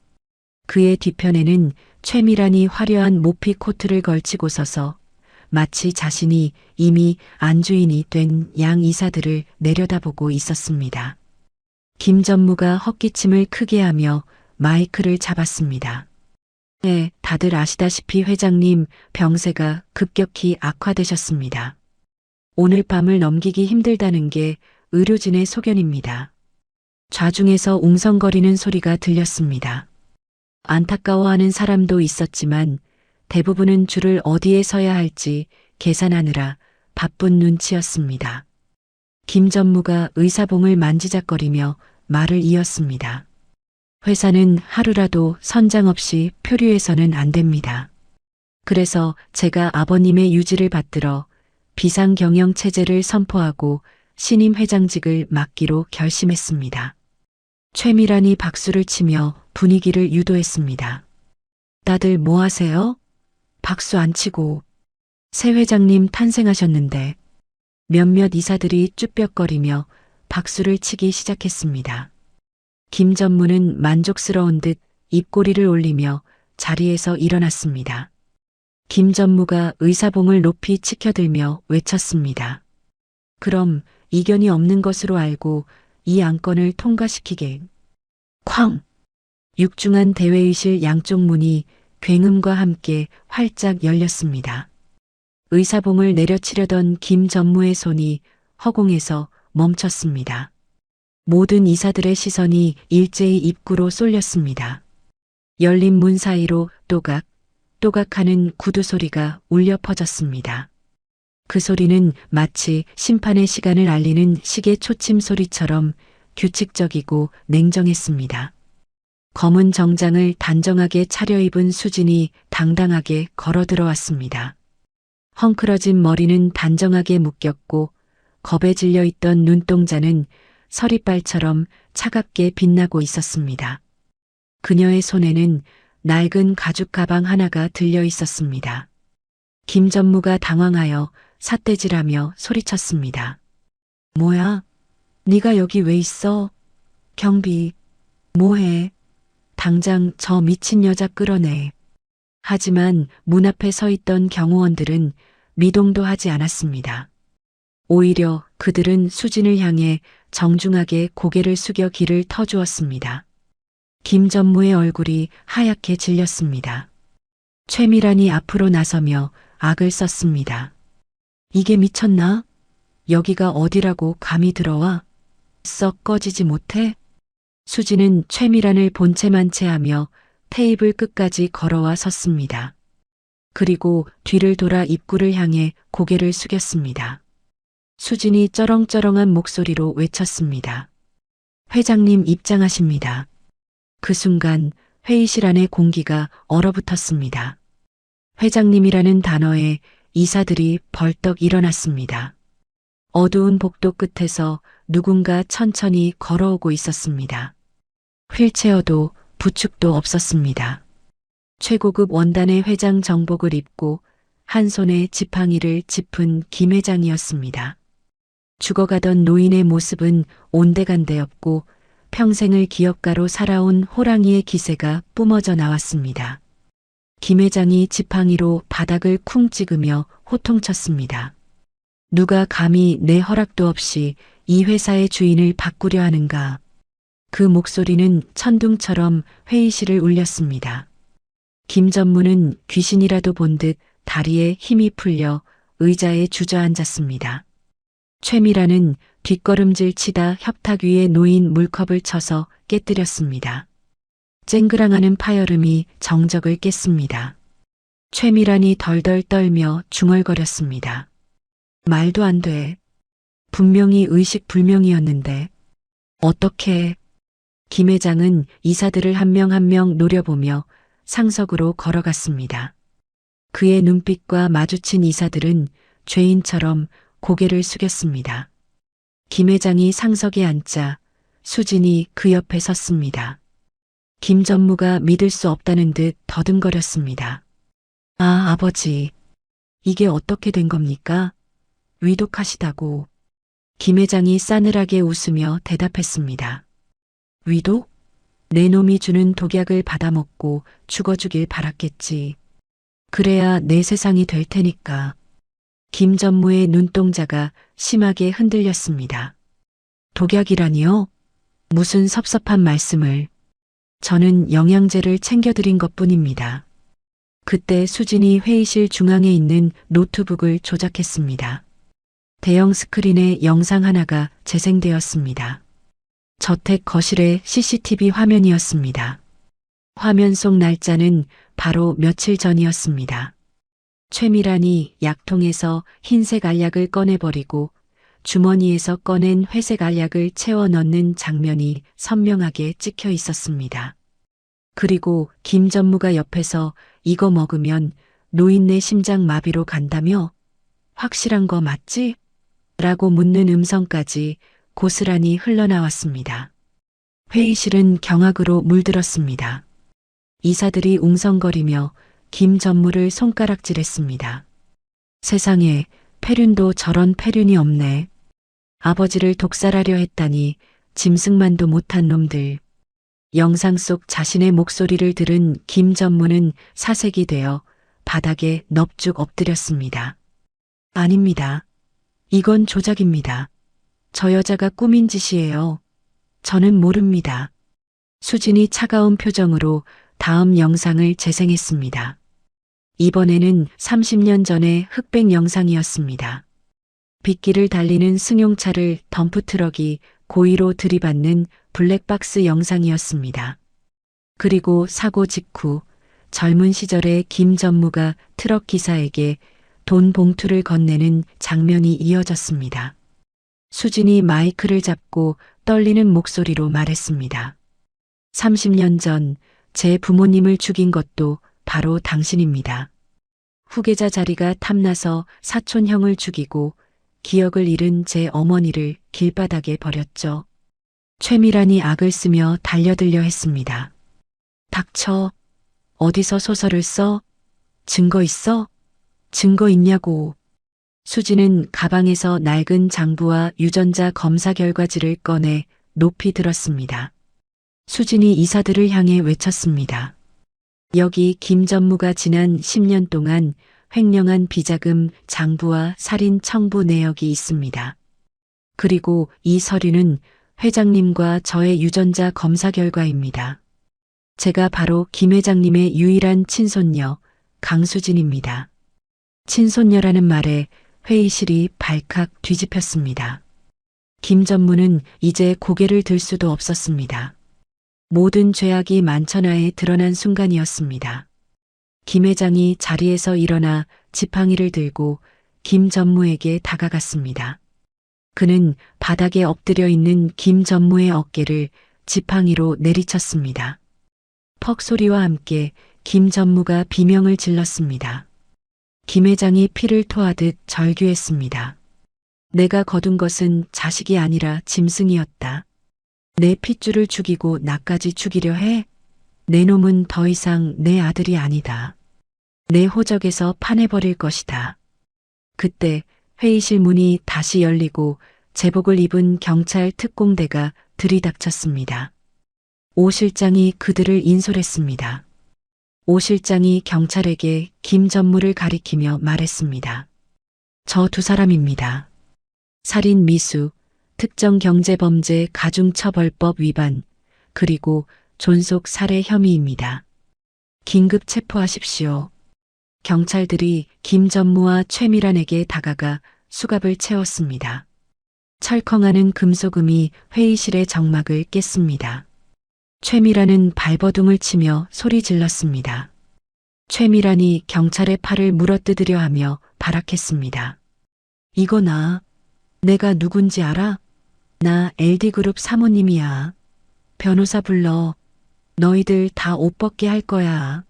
그의 뒤편에는 최미란이 화려한 모피 코트를 걸치고 서서 마치 자신이 이미 안주인이 된 양 이사들을 내려다보고 있었습니다. 김 전무가 헛기침을 크게 하며 마이크를 잡았습니다. 네, 다들 아시다시피 회장님 병세가 급격히 악화되셨습니다. 오늘 밤을 넘기기 힘들다는 게 의료진의 소견입니다. 좌중에서 웅성거리는 소리가 들렸습니다. 안타까워하는 사람도 있었지만 대부분은 줄을 어디에 서야 할지 계산하느라 바쁜 눈치였습니다. 김 전무가 의사봉을 만지작거리며 말을 이었습니다. 회사는 하루라도 선장 없이 표류해서는 안 됩니다. 그래서 제가 아버님의 유지를 받들어 비상경영 체제를 선포하고 신임 회장직을 맡기로 결심했습니다. 최미란이 박수를 치며 분위기를 유도했습니다. 다들 뭐 하세요? 박수 안 치고. 새 회장님 탄생하셨는데. 몇몇 이사들이 쭈뼛거리며 박수를 치기 시작했습니다. 김 전무는 만족스러운 듯 입꼬리를 올리며 자리에서 일어났습니다. 김 전무가 의사봉을 높이 치켜들며 외쳤습니다. 그럼 이견이 없는 것으로 알고 이 안건을 통과시키게. 쾅! 육중한 대회의실 양쪽 문이 굉음과 함께 활짝 열렸습니다. 의사봉을 내려치려던 김 전무의 손이 허공에서 멈췄습니다. 모든 이사들의 시선이 일제히 입구로 쏠렸습니다. 열린 문 사이로 또각, 또각하는 구두 소리가 울려 퍼졌습니다. 그 소리는 마치 심판의 시간을 알리는 시계 초침 소리처럼 규칙적이고 냉정했습니다. 검은 정장을 단정하게 차려입은 수진이 당당하게 걸어 들어왔습니다. 헝클어진 머리는 단정하게 묶였고 겁에 질려 있던 눈동자는 서리빨처럼 차갑게 빛나고 있었습니다. 그녀의 손에는 낡은 가죽 가방 하나가 들려 있었습니다. 김 전무가 당황하여 삿대질하며 소리쳤습니다. 뭐야? 네가 여기 왜 있어? 경비, 뭐해? 당장 저 미친 여자 끌어내. 하지만 문 앞에 서 있던 경호원들은 미동도 하지 않았습니다. 오히려 그들은 수진을 향해 정중하게 고개를 숙여 귀를 터주었습니다. 김 전무의 얼굴이 하얗게 질렸습니다. 최미란이 앞으로 나서며 악을 썼습니다. 이게 미쳤나? 여기가 어디라고 감히 들어와? 썩 꺼지지 못해? 수진은 최미란을 본체만체하며 테이블 끝까지 걸어와 섰습니다. 그리고 뒤를 돌아 입구를 향해 고개를 숙였습니다. 수진이 쩌렁쩌렁한 목소리로 외쳤습니다. 회장님 입장하십니다. 그 순간 회의실 안의 공기가 얼어붙었습니다. 회장님이라는 단어에 이사들이 벌떡 일어났습니다. 어두운 복도 끝에서 누군가 천천히 걸어오고 있었습니다. 휠체어도 부축도 없었습니다. 최고급 원단의 회장 정복을 입고 한 손에 지팡이를 짚은 김 회장이었습니다. 죽어가던 노인의 모습은 온데간데없고 평생을 기업가로 살아온 호랑이의 기세가 뿜어져 나왔습니다. 김 회장이 지팡이로 바닥을 쿵 찍으며 호통쳤습니다. 누가 감히 내 허락도 없이 이 회사의 주인을 바꾸려 하는가? 그 목소리는 천둥처럼 회의실을 울렸습니다. 김 전무는 귀신이라도 본 듯 다리에 힘이 풀려 의자에 주저앉았습니다. 최미란은 뒷걸음질 치다 협탁 위에 놓인 물컵을 쳐서 깨뜨렸습니다. 쨍그랑하는 파열음이 정적을 깼습니다. 최미란이 덜덜 떨며 중얼거렸습니다. 말도 안 돼. 분명히 의식불명이었는데. 어떻게? 김 회장은 이사들을 한 명 한 명 노려보며 상석으로 걸어갔습니다. 그의 눈빛과 마주친 이사들은 죄인처럼 고개를 숙였습니다. 김 회장이 상석에 앉자 수진이 그 옆에 섰습니다. 김 전무가 믿을 수 없다는 듯 더듬거렸습니다. 아, 아버지. 이게 어떻게 된 겁니까? 위독하시다고. 김 회장이 싸늘하게 웃으며 대답했습니다. 위독? 내 놈이 주는 독약을 받아먹고 죽어주길 바랐겠지. 그래야 내 세상이 될 테니까. 김 전무의 눈동자가 심하게 흔들렸습니다. 독약이라니요? 무슨 섭섭한 말씀을. 저는 영양제를 챙겨드린 것뿐입니다. 그때 수진이 회의실 중앙에 있는 노트북을 조작했습니다. 대형 스크린에 영상 하나가 재생되었습니다. 저택 거실의 CCTV 화면이었습니다. 화면 속 날짜는 바로 며칠 전이었습니다. 최미란이 약통에서 흰색 알약을 꺼내버리고 주머니에서 꺼낸 회색 알약을 채워 넣는 장면이 선명하게 찍혀 있었습니다. 그리고 김 전무가 옆에서 이거 먹으면 노인네 심장 마비로 간다며? 확실한 거 맞지? 라고 묻는 음성까지 고스란히 흘러나왔습니다. 회의실은 경악으로 물들었습니다. 이사들이 웅성거리며 김 전무를 손가락질했습니다. 세상에 폐륜도 저런 폐륜이 없네. 아버지를 독살하려 했다니 짐승만도 못한 놈들. 영상 속 자신의 목소리를 들은 김 전무는 사색이 되어 바닥에 넙죽 엎드렸습니다. 아닙니다. 이건 조작입니다. 저 여자가 꾸민 짓이에요. 저는 모릅니다. 수진이 차가운 표정으로 다음 영상을 재생했습니다. 이번에는 30년 전의 흑백 영상이었습니다. 빗길을 달리는 승용차를 덤프트럭이 고의로 들이받는 블랙박스 영상이었습니다. 그리고 사고 직후 젊은 시절의 김 전무가 트럭 기사에게 돈 봉투를 건네는 장면이 이어졌습니다. 수진이 마이크를 잡고 떨리는 목소리로 말했습니다. 30년 전 제 부모님을 죽인 것도 바로 당신입니다. 후계자 자리가 탐나서 사촌 형을 죽이고 기억을 잃은 제 어머니를 길바닥에 버렸죠. 최미란이 악을 쓰며 달려들려 했습니다. 닥쳐. 어디서 소설을 써? 증거 있어? 증거 있냐고. 수진은 가방에서 낡은 장부와 유전자 검사 결과지를 꺼내 높이 들었습니다. 수진이 이사들을 향해 외쳤습니다. 여기 김 전무가 지난 10년 동안 횡령한 비자금 장부와 살인 청부 내역이 있습니다. 그리고 이 서류는 회장님과 저의 유전자 검사 결과입니다. 제가 바로 김 회장님의 유일한 친손녀 강수진입니다. 친손녀라는 말에 회의실이 발칵 뒤집혔습니다. 김 전무는 이제 고개를 들 수도 없었습니다. 모든 죄악이 만천하에 드러난 순간이었습니다. 김 회장이 자리에서 일어나 지팡이를 들고 김 전무에게 다가갔습니다. 그는 바닥에 엎드려 있는 김 전무의 어깨를 지팡이로 내리쳤습니다. 퍽 소리와 함께 김 전무가 비명을 질렀습니다. 김 회장이 피를 토하듯 절규했습니다. 내가 거둔 것은 자식이 아니라 짐승이었다. 내 핏줄을 죽이고 나까지 죽이려 해? 내 놈은 더 이상 내 아들이 아니다. 내 호적에서 파내버릴 것이다. 그때 회의실 문이 다시 열리고 제복을 입은 경찰 특공대가 들이닥쳤습니다. 오 실장이 그들을 인솔했습니다. 오 실장이 경찰에게 김 전무를 가리키며 말했습니다. 저 두 사람입니다. 살인 미수, 특정경제범죄 가중처벌법 위반, 그리고 존속 살해 혐의입니다. 긴급 체포하십시오. 경찰들이 김 전무와 최미란에게 다가가 수갑을 채웠습니다. 철컹하는 금속음이 회의실의 정막을 깼습니다. 최미란은 발버둥을 치며 소리 질렀습니다. 최미란이 경찰의 팔을 물어뜯으려 하며 발악했습니다. 이거 내가 누군지 알아? 나 LD그룹 사모님이야. 변호사 불러. 너희들 다 옷 벗게 할 거야.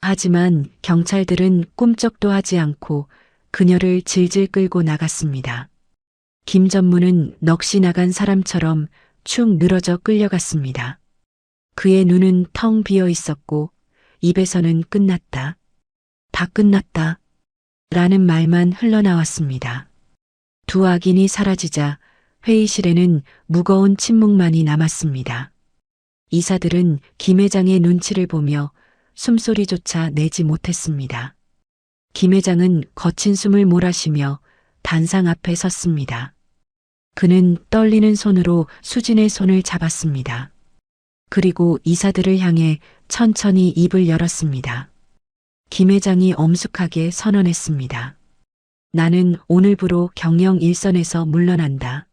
하지만 경찰들은 꼼짝도 하지 않고 그녀를 질질 끌고 나갔습니다. 김 전무는 넋이 나간 사람처럼 축 늘어져 끌려갔습니다. 그의 눈은 텅 비어 있었고 입에서는 끝났다. 다 끝났다. 라는 말만 흘러나왔습니다. 두 악인이 사라지자 회의실에는 무거운 침묵만이 남았습니다. 이사들은 김 회장의 눈치를 보며 숨소리조차 내지 못했습니다. 김 회장은 거친 숨을 몰아쉬며 단상 앞에 섰습니다. 그는 떨리는 손으로 수진의 손을 잡았습니다. 그리고 이사들을 향해 천천히 입을 열었습니다. 김 회장이 엄숙하게 선언했습니다. 나는 오늘부로 경영 일선에서 물러난다.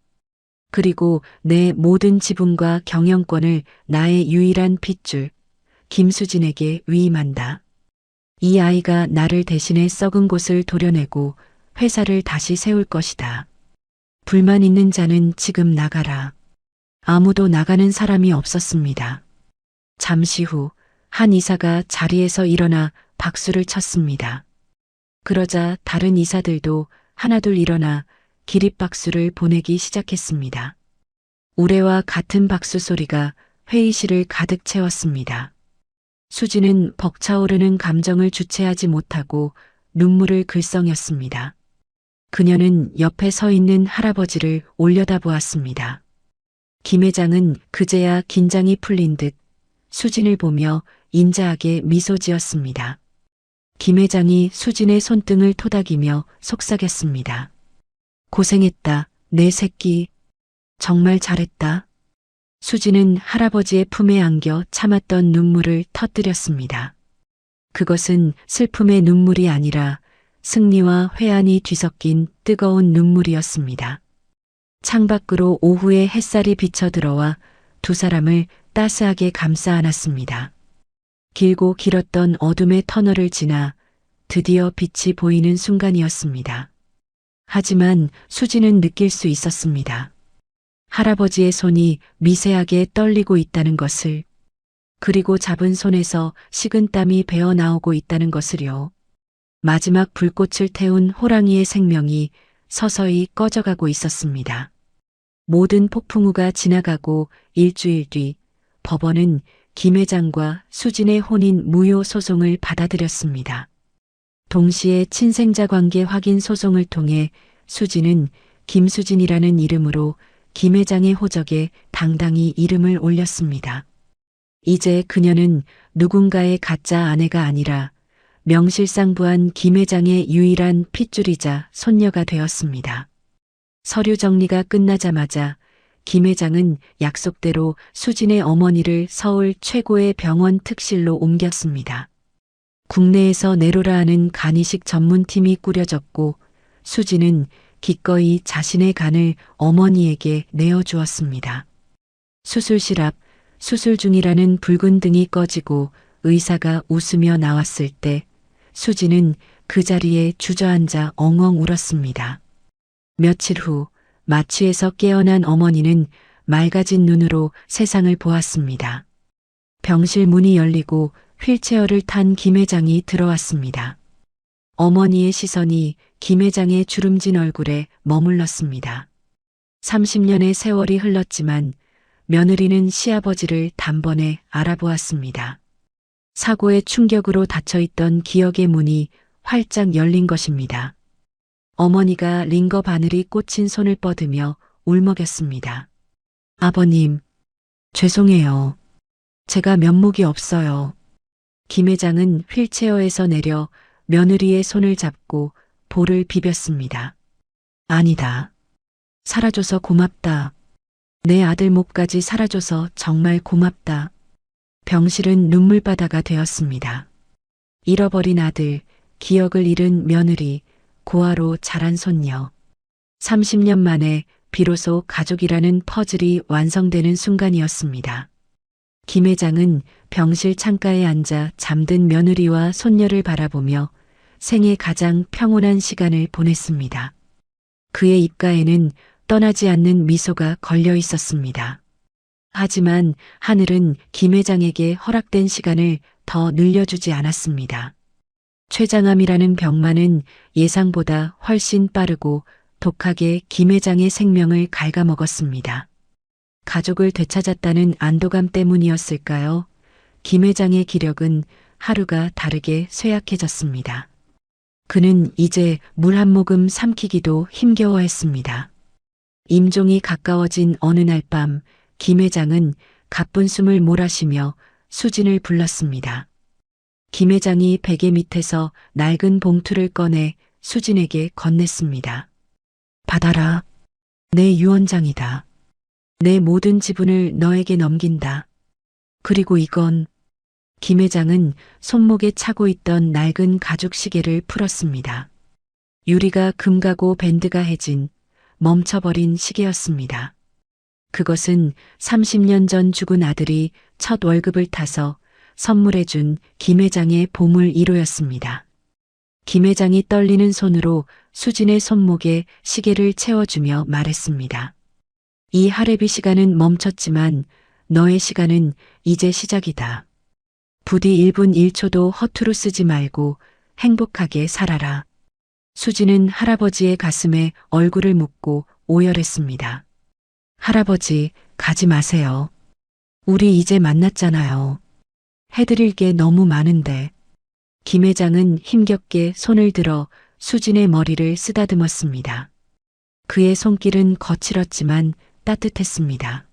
그리고 내 모든 지분과 경영권을 나의 유일한 핏줄, 김수진에게 위임한다. 이 아이가 나를 대신해 썩은 곳을 도려내고 회사를 다시 세울 것이다. 불만 있는 자는 지금 나가라. 아무도 나가는 사람이 없었습니다. 잠시 후 한 이사가 자리에서 일어나 박수를 쳤습니다. 그러자 다른 이사들도 하나둘 일어나 기립박수를 보내기 시작했습니다. 우레와 같은 박수 소리가 회의실을 가득 채웠습니다. 수지는 벅차오르는 감정을 주체하지 못하고 눈물을 글썽였습니다. 그녀는 옆에 서 있는 할아버지를 올려다보았습니다. 김 회장은 그제야 긴장이 풀린 듯 수진을 보며 인자하게 미소 지었습니다. 김 회장이 수진의 손등을 토닥이며 속삭였습니다. 고생했다, 내 새끼. 정말 잘했다. 수진은 할아버지의 품에 안겨 참았던 눈물을 터뜨렸습니다. 그것은 슬픔의 눈물이 아니라 승리와 회한이 뒤섞인 뜨거운 눈물이었습니다. 창밖으로 오후의 햇살이 비쳐들어와 두 사람을 따스하게 감싸 안았습니다. 길고 길었던 어둠의 터널을 지나 드디어 빛이 보이는 순간이었습니다. 하지만 수지는 느낄 수 있었습니다. 할아버지의 손이 미세하게 떨리고 있다는 것을, 그리고 잡은 손에서 식은땀이 배어 나오고 있다는 것을요. 마지막 불꽃을 태운 호랑이의 생명이 서서히 꺼져가고 있었습니다. 모든 폭풍우가 지나가고 일주일 뒤 법원은 김 회장과 수진의 혼인 무효 소송을 받아들였습니다. 동시에 친생자 관계 확인 소송을 통해 수진은 김수진이라는 이름으로 김 회장의 호적에 당당히 이름을 올렸습니다. 이제 그녀는 누군가의 가짜 아내가 아니라 명실상부한 김 회장의 유일한 핏줄이자 손녀가 되었습니다. 서류 정리가 끝나자마자 김 회장은 약속대로 수진의 어머니를 서울 최고의 병원 특실로 옮겼습니다. 국내에서 내로라 하는 간이식 전문팀이 꾸려졌고 수진은 기꺼이 자신의 간을 어머니에게 내어주었습니다. 수술실 앞 수술 중이라는 붉은 등이 꺼지고 의사가 웃으며 나왔을 때 수진은 그 자리에 주저앉아 엉엉 울었습니다. 며칠 후 마취에서 깨어난 어머니는 맑아진 눈으로 세상을 보았습니다. 병실 문이 열리고 휠체어를 탄 김 회장이 들어왔습니다. 어머니의 시선이 김 회장의 주름진 얼굴에 머물렀습니다. 30년의 세월이 흘렀지만 며느리는 시아버지를 단번에 알아보았습니다. 사고의 충격으로 닫혀있던 기억의 문이 활짝 열린 것입니다. 어머니가 링거 바늘이 꽂힌 손을 뻗으며 울먹였습니다. 아버님, 죄송해요. 제가 면목이 없어요. 김 회장은 휠체어에서 내려 며느리의 손을 잡고 볼을 비볐습니다. 아니다. 살아줘서 고맙다. 내 아들 목까지 살아줘서 정말 고맙다. 병실은 눈물바다가 되었습니다. 잃어버린 아들, 기억을 잃은 며느리, 고아로 자란 손녀. 30년 만에 비로소 가족이라는 퍼즐이 완성되는 순간이었습니다. 김 회장은 병실 창가에 앉아 잠든 며느리와 손녀를 바라보며 생애 가장 평온한 시간을 보냈습니다. 그의 입가에는 떠나지 않는 미소가 걸려 있었습니다. 하지만 하늘은 김 회장에게 허락된 시간을 더 늘려주지 않았습니다. 췌장암이라는 병만은 예상보다 훨씬 빠르고 독하게 김 회장의 생명을 갉아먹었습니다. 가족을 되찾았다는 안도감 때문이었을까요? 김 회장의 기력은 하루가 다르게 쇠약해졌습니다. 그는 이제 물 한 모금 삼키기도 힘겨워했습니다. 임종이 가까워진 어느 날 밤, 김 회장은 가쁜 숨을 몰아쉬며 수진을 불렀습니다. 김 회장이 베개 밑에서 낡은 봉투를 꺼내 수진에게 건넸습니다. 받아라. 내 유언장이다. 내 모든 지분을 너에게 넘긴다. 그리고 이건 김 회장은 손목에 차고 있던 낡은 가죽 시계를 풀었습니다. 유리가 금가고 밴드가 해진 멈춰버린 시계였습니다. 그것은 30년 전 죽은 아들이 첫 월급을 타서 선물해준 김 회장의 보물 1호였습니다. 김 회장이 떨리는 손으로 수진의 손목에 시계를 채워주며 말했습니다. 이 하레비 시간은 멈췄지만 너의 시간은 이제 시작이다. 부디 1분 1초도 허투루 쓰지 말고 행복하게 살아라. 수진은 할아버지의 가슴에 얼굴을 묻고 오열했습니다. 할아버지, 가지 마세요. 우리 이제 만났잖아요. 해드릴 게 너무 많은데. 김 회장은 힘겹게 손을 들어 수진의 머리를 쓰다듬었습니다. 그의 손길은 거칠었지만 따뜻했습니다.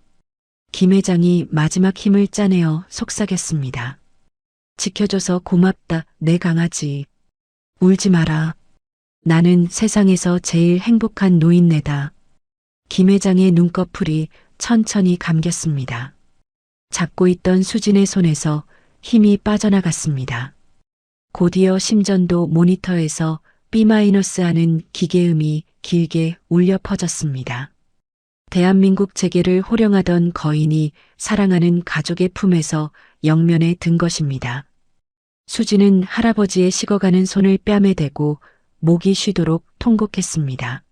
김 회장이 마지막 힘을 짜내어 속삭였습니다. 지켜줘서 고맙다, 내 강아지. 울지 마라. 나는 세상에서 제일 행복한 노인네다. 김 회장의 눈꺼풀이 천천히 감겼습니다. 잡고 있던 수진의 손에서 힘이 빠져나갔습니다. 곧이어 심전도 모니터에서 B- 하는 기계음이 길게 울려 퍼졌습니다. 대한민국 재계를 호령하던 거인이 사랑하는 가족의 품에서 영면에 든 것입니다. 수진은 할아버지의 식어가는 손을 뺨에 대고 목이 쉬도록 통곡했습니다.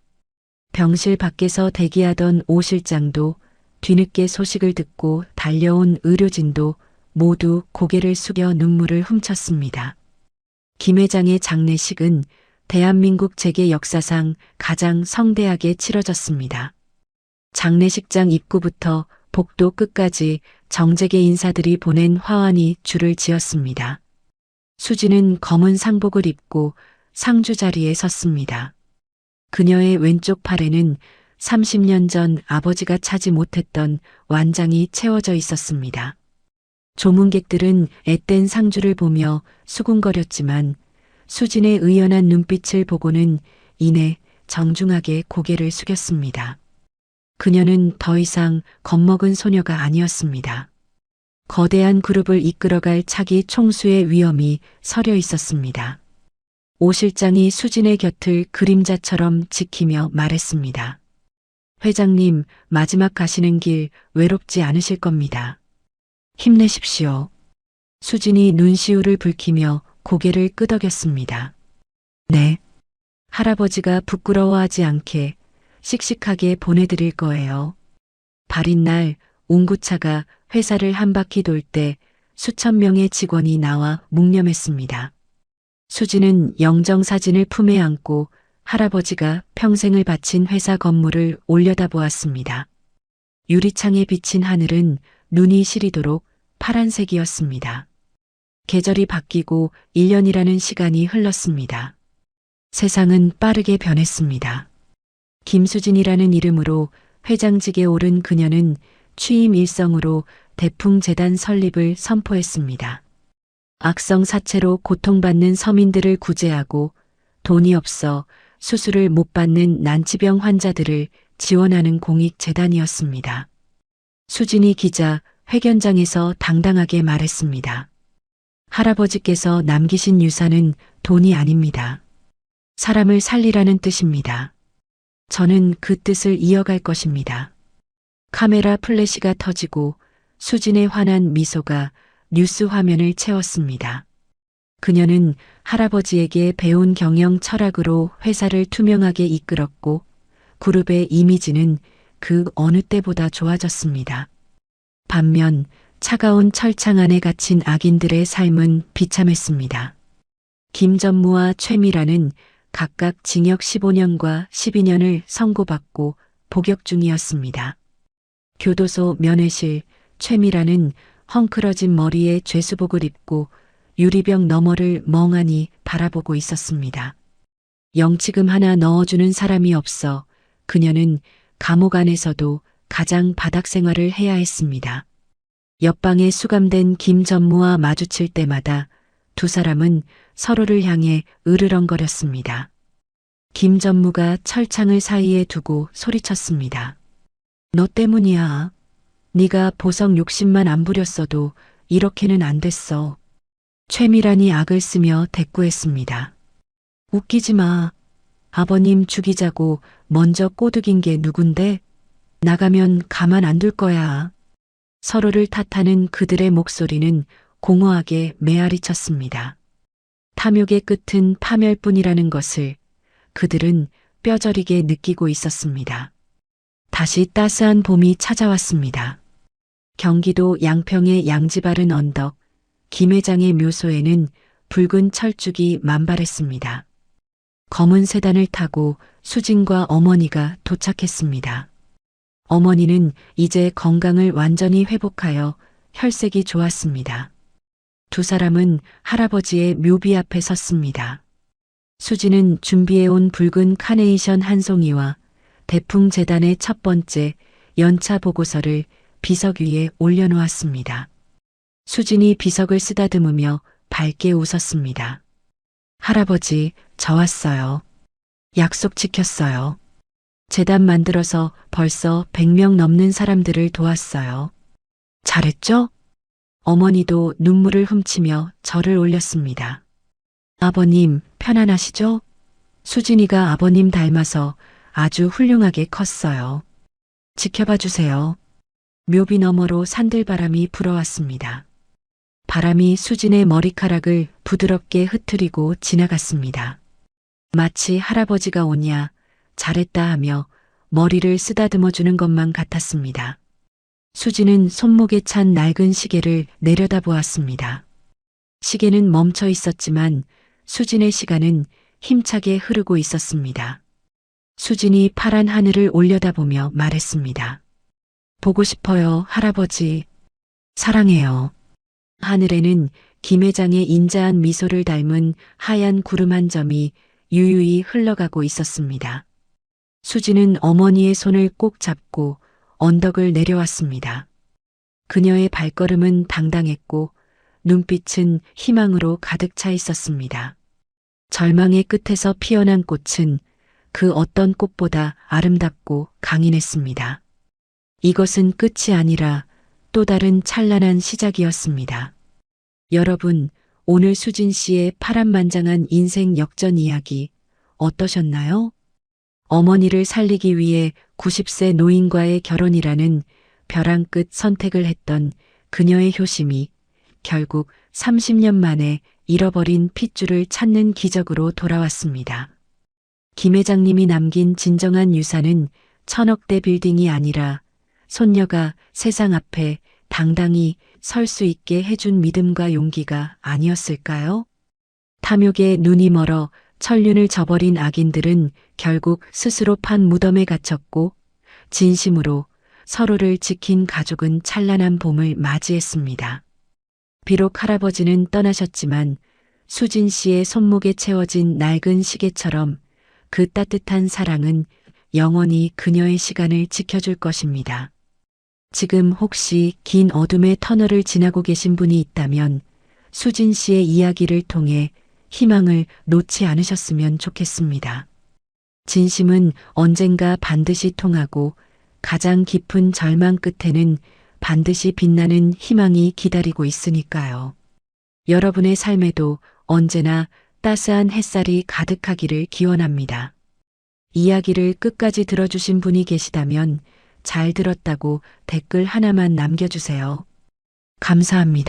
병실 밖에서 대기하던 오 실장도 뒤늦게 소식을 듣고 달려온 의료진도 모두 고개를 숙여 눈물을 훔쳤습니다. 김 회장의 장례식은 대한민국 재계 역사상 가장 성대하게 치러졌습니다. 장례식장 입구부터 복도 끝까지 정재계 인사들이 보낸 화환이 줄을 지었습니다. 수진은 검은 상복을 입고 상주 자리에 섰습니다. 그녀의 왼쪽 팔에는 30년 전 아버지가 차지 못했던 완장이 채워져 있었습니다. 조문객들은 앳된 상주를 보며 수군거렸지만 수진의 의연한 눈빛을 보고는 이내 정중하게 고개를 숙였습니다. 그녀는 더 이상 겁먹은 소녀가 아니었습니다. 거대한 그룹을 이끌어갈 차기 총수의 위엄이 서려 있었습니다. 오 실장이 수진의 곁을 그림자처럼 지키며 말했습니다. 회장님, 마지막 가시는 길 외롭지 않으실 겁니다. 힘내십시오. 수진이 눈시울을 붉히며 고개를 끄덕였습니다. 네. 할아버지가 부끄러워하지 않게 씩씩하게 보내드릴 거예요. 발인 날 운구차가 회사를 한 바퀴 돌 때 수천 명의 직원이 나와 묵념했습니다. 수진은 영정사진을 품에 안고 할아버지가 평생을 바친 회사 건물을 올려다보았습니다. 유리창에 비친 하늘은 눈이 시리도록 파란색이었습니다. 계절이 바뀌고 1년이라는 시간이 흘렀습니다. 세상은 빠르게 변했습니다. 김수진이라는 이름으로 회장직에 오른 그녀는 취임 일성으로 대풍재단 설립을 선포했습니다. 악성 사체로 고통받는 서민들을 구제하고 돈이 없어 수술을 못 받는 난치병 환자들을 지원하는 공익재단이었습니다. 수진이 기자 회견장에서 당당하게 말했습니다. 할아버지께서 남기신 유산은 돈이 아닙니다. 사람을 살리라는 뜻입니다. 저는 그 뜻을 이어갈 것입니다. 카메라 플래시가 터지고 수진의 환한 미소가 뉴스 화면을 채웠습니다. 그녀는 할아버지에게 배운 경영 철학으로 회사를 투명하게 이끌었고 그룹의 이미지는 그 어느 때보다 좋아졌습니다. 반면 차가운 철창 안에 갇힌 악인들의 삶은 비참했습니다. 김전무와 최미라는 각각 징역 15년과 12년을 선고받고 복역 중이었습니다. 교도소 면회실 최미라는 헝클어진 머리에 죄수복을 입고 유리병 너머를 멍하니 바라보고 있었습니다. 영치금 하나 넣어주는 사람이 없어 그녀는 감옥 안에서도 가장 바닥 생활을 해야 했습니다. 옆방에 수감된 김전무와 마주칠 때마다 두 사람은 서로를 향해 으르렁거렸습니다. 김전무가 철창을 사이에 두고 소리쳤습니다. 너 때문이야. 네가 보석 욕심만 안 부렸어도 이렇게는 안 됐어. 최미란이 악을 쓰며 대꾸했습니다. 웃기지 마. 아버님 죽이자고 먼저 꼬드긴 게 누군데? 나가면 가만 안 둘 거야. 서로를 탓하는 그들의 목소리는 공허하게 메아리쳤습니다. 탐욕의 끝은 파멸뿐이라는 것을 그들은 뼈저리게 느끼고 있었습니다. 다시 따스한 봄이 찾아왔습니다. 경기도 양평의 양지바른 언덕, 김 회장의 묘소에는 붉은 철쭉이 만발했습니다. 검은 세단을 타고 수진과 어머니가 도착했습니다. 어머니는 이제 건강을 완전히 회복하여 혈색이 좋았습니다. 두 사람은 할아버지의 묘비 앞에 섰습니다. 수진은 준비해온 붉은 카네이션 한 송이와 대풍재단의 첫 번째 연차 보고서를 비석 위에 올려놓았습니다. 수진이 비석을 쓰다듬으며 밝게 웃었습니다. 할아버지, 저 왔어요. 약속 지켰어요. 재단 만들어서 벌써 100명 넘는 사람들을 도왔어요. 잘했죠? 어머니도 눈물을 훔치며 절을 올렸습니다. 아버님, 편안하시죠? 수진이가 아버님 닮아서 아주 훌륭하게 컸어요. 지켜봐 주세요. 묘비 너머로 산들바람이 불어왔습니다. 바람이 수진의 머리카락을 부드럽게 흐트리고 지나갔습니다. 마치 할아버지가 오냐, 잘했다 하며 머리를 쓰다듬어 주는 것만 같았습니다. 수진은 손목에 찬 낡은 시계를 내려다보았습니다. 시계는 멈춰 있었지만 수진의 시간은 힘차게 흐르고 있었습니다. 수진이 파란 하늘을 올려다보며 말했습니다. 보고 싶어요, 할아버지. 사랑해요. 하늘에는 김 회장의 인자한 미소를 닮은 하얀 구름 한 점이 유유히 흘러가고 있었습니다. 수진은 어머니의 손을 꼭 잡고 언덕을 내려왔습니다. 그녀의 발걸음은 당당했고 눈빛은 희망으로 가득 차 있었습니다. 절망의 끝에서 피어난 꽃은 그 어떤 꽃보다 아름답고 강인했습니다. 이것은 끝이 아니라 또 다른 찬란한 시작이었습니다. 여러분, 오늘 수진 씨의 파란만장한 인생 역전 이야기 어떠셨나요? 어머니를 살리기 위해 90세 노인과의 결혼이라는 벼랑 끝 선택을 했던 그녀의 효심이 결국 30년 만에 잃어버린 핏줄을 찾는 기적으로 돌아왔습니다. 김 회장님이 남긴 진정한 유산은 1000억대 빌딩이 아니라 손녀가 세상 앞에 당당히 설 수 있게 해준 믿음과 용기가 아니었을까요? 탐욕에 눈이 멀어 천륜을 저버린 악인들은 결국 스스로 판 무덤에 갇혔고 진심으로 서로를 지킨 가족은 찬란한 봄을 맞이했습니다. 비록 할아버지는 떠나셨지만 수진 씨의 손목에 채워진 낡은 시계처럼 그 따뜻한 사랑은 영원히 그녀의 시간을 지켜줄 것입니다. 지금 혹시 긴 어둠의 터널을 지나고 계신 분이 있다면 수진 씨의 이야기를 통해 희망을 놓지 않으셨으면 좋겠습니다. 진심은 언젠가 반드시 통하고 가장 깊은 절망 끝에는 반드시 빛나는 희망이 기다리고 있으니까요. 여러분의 삶에도 언제나 따스한 햇살이 가득하기를 기원합니다. 이야기를 끝까지 들어주신 분이 계시다면 잘 들었다고 댓글 하나만 남겨주세요. 감사합니다.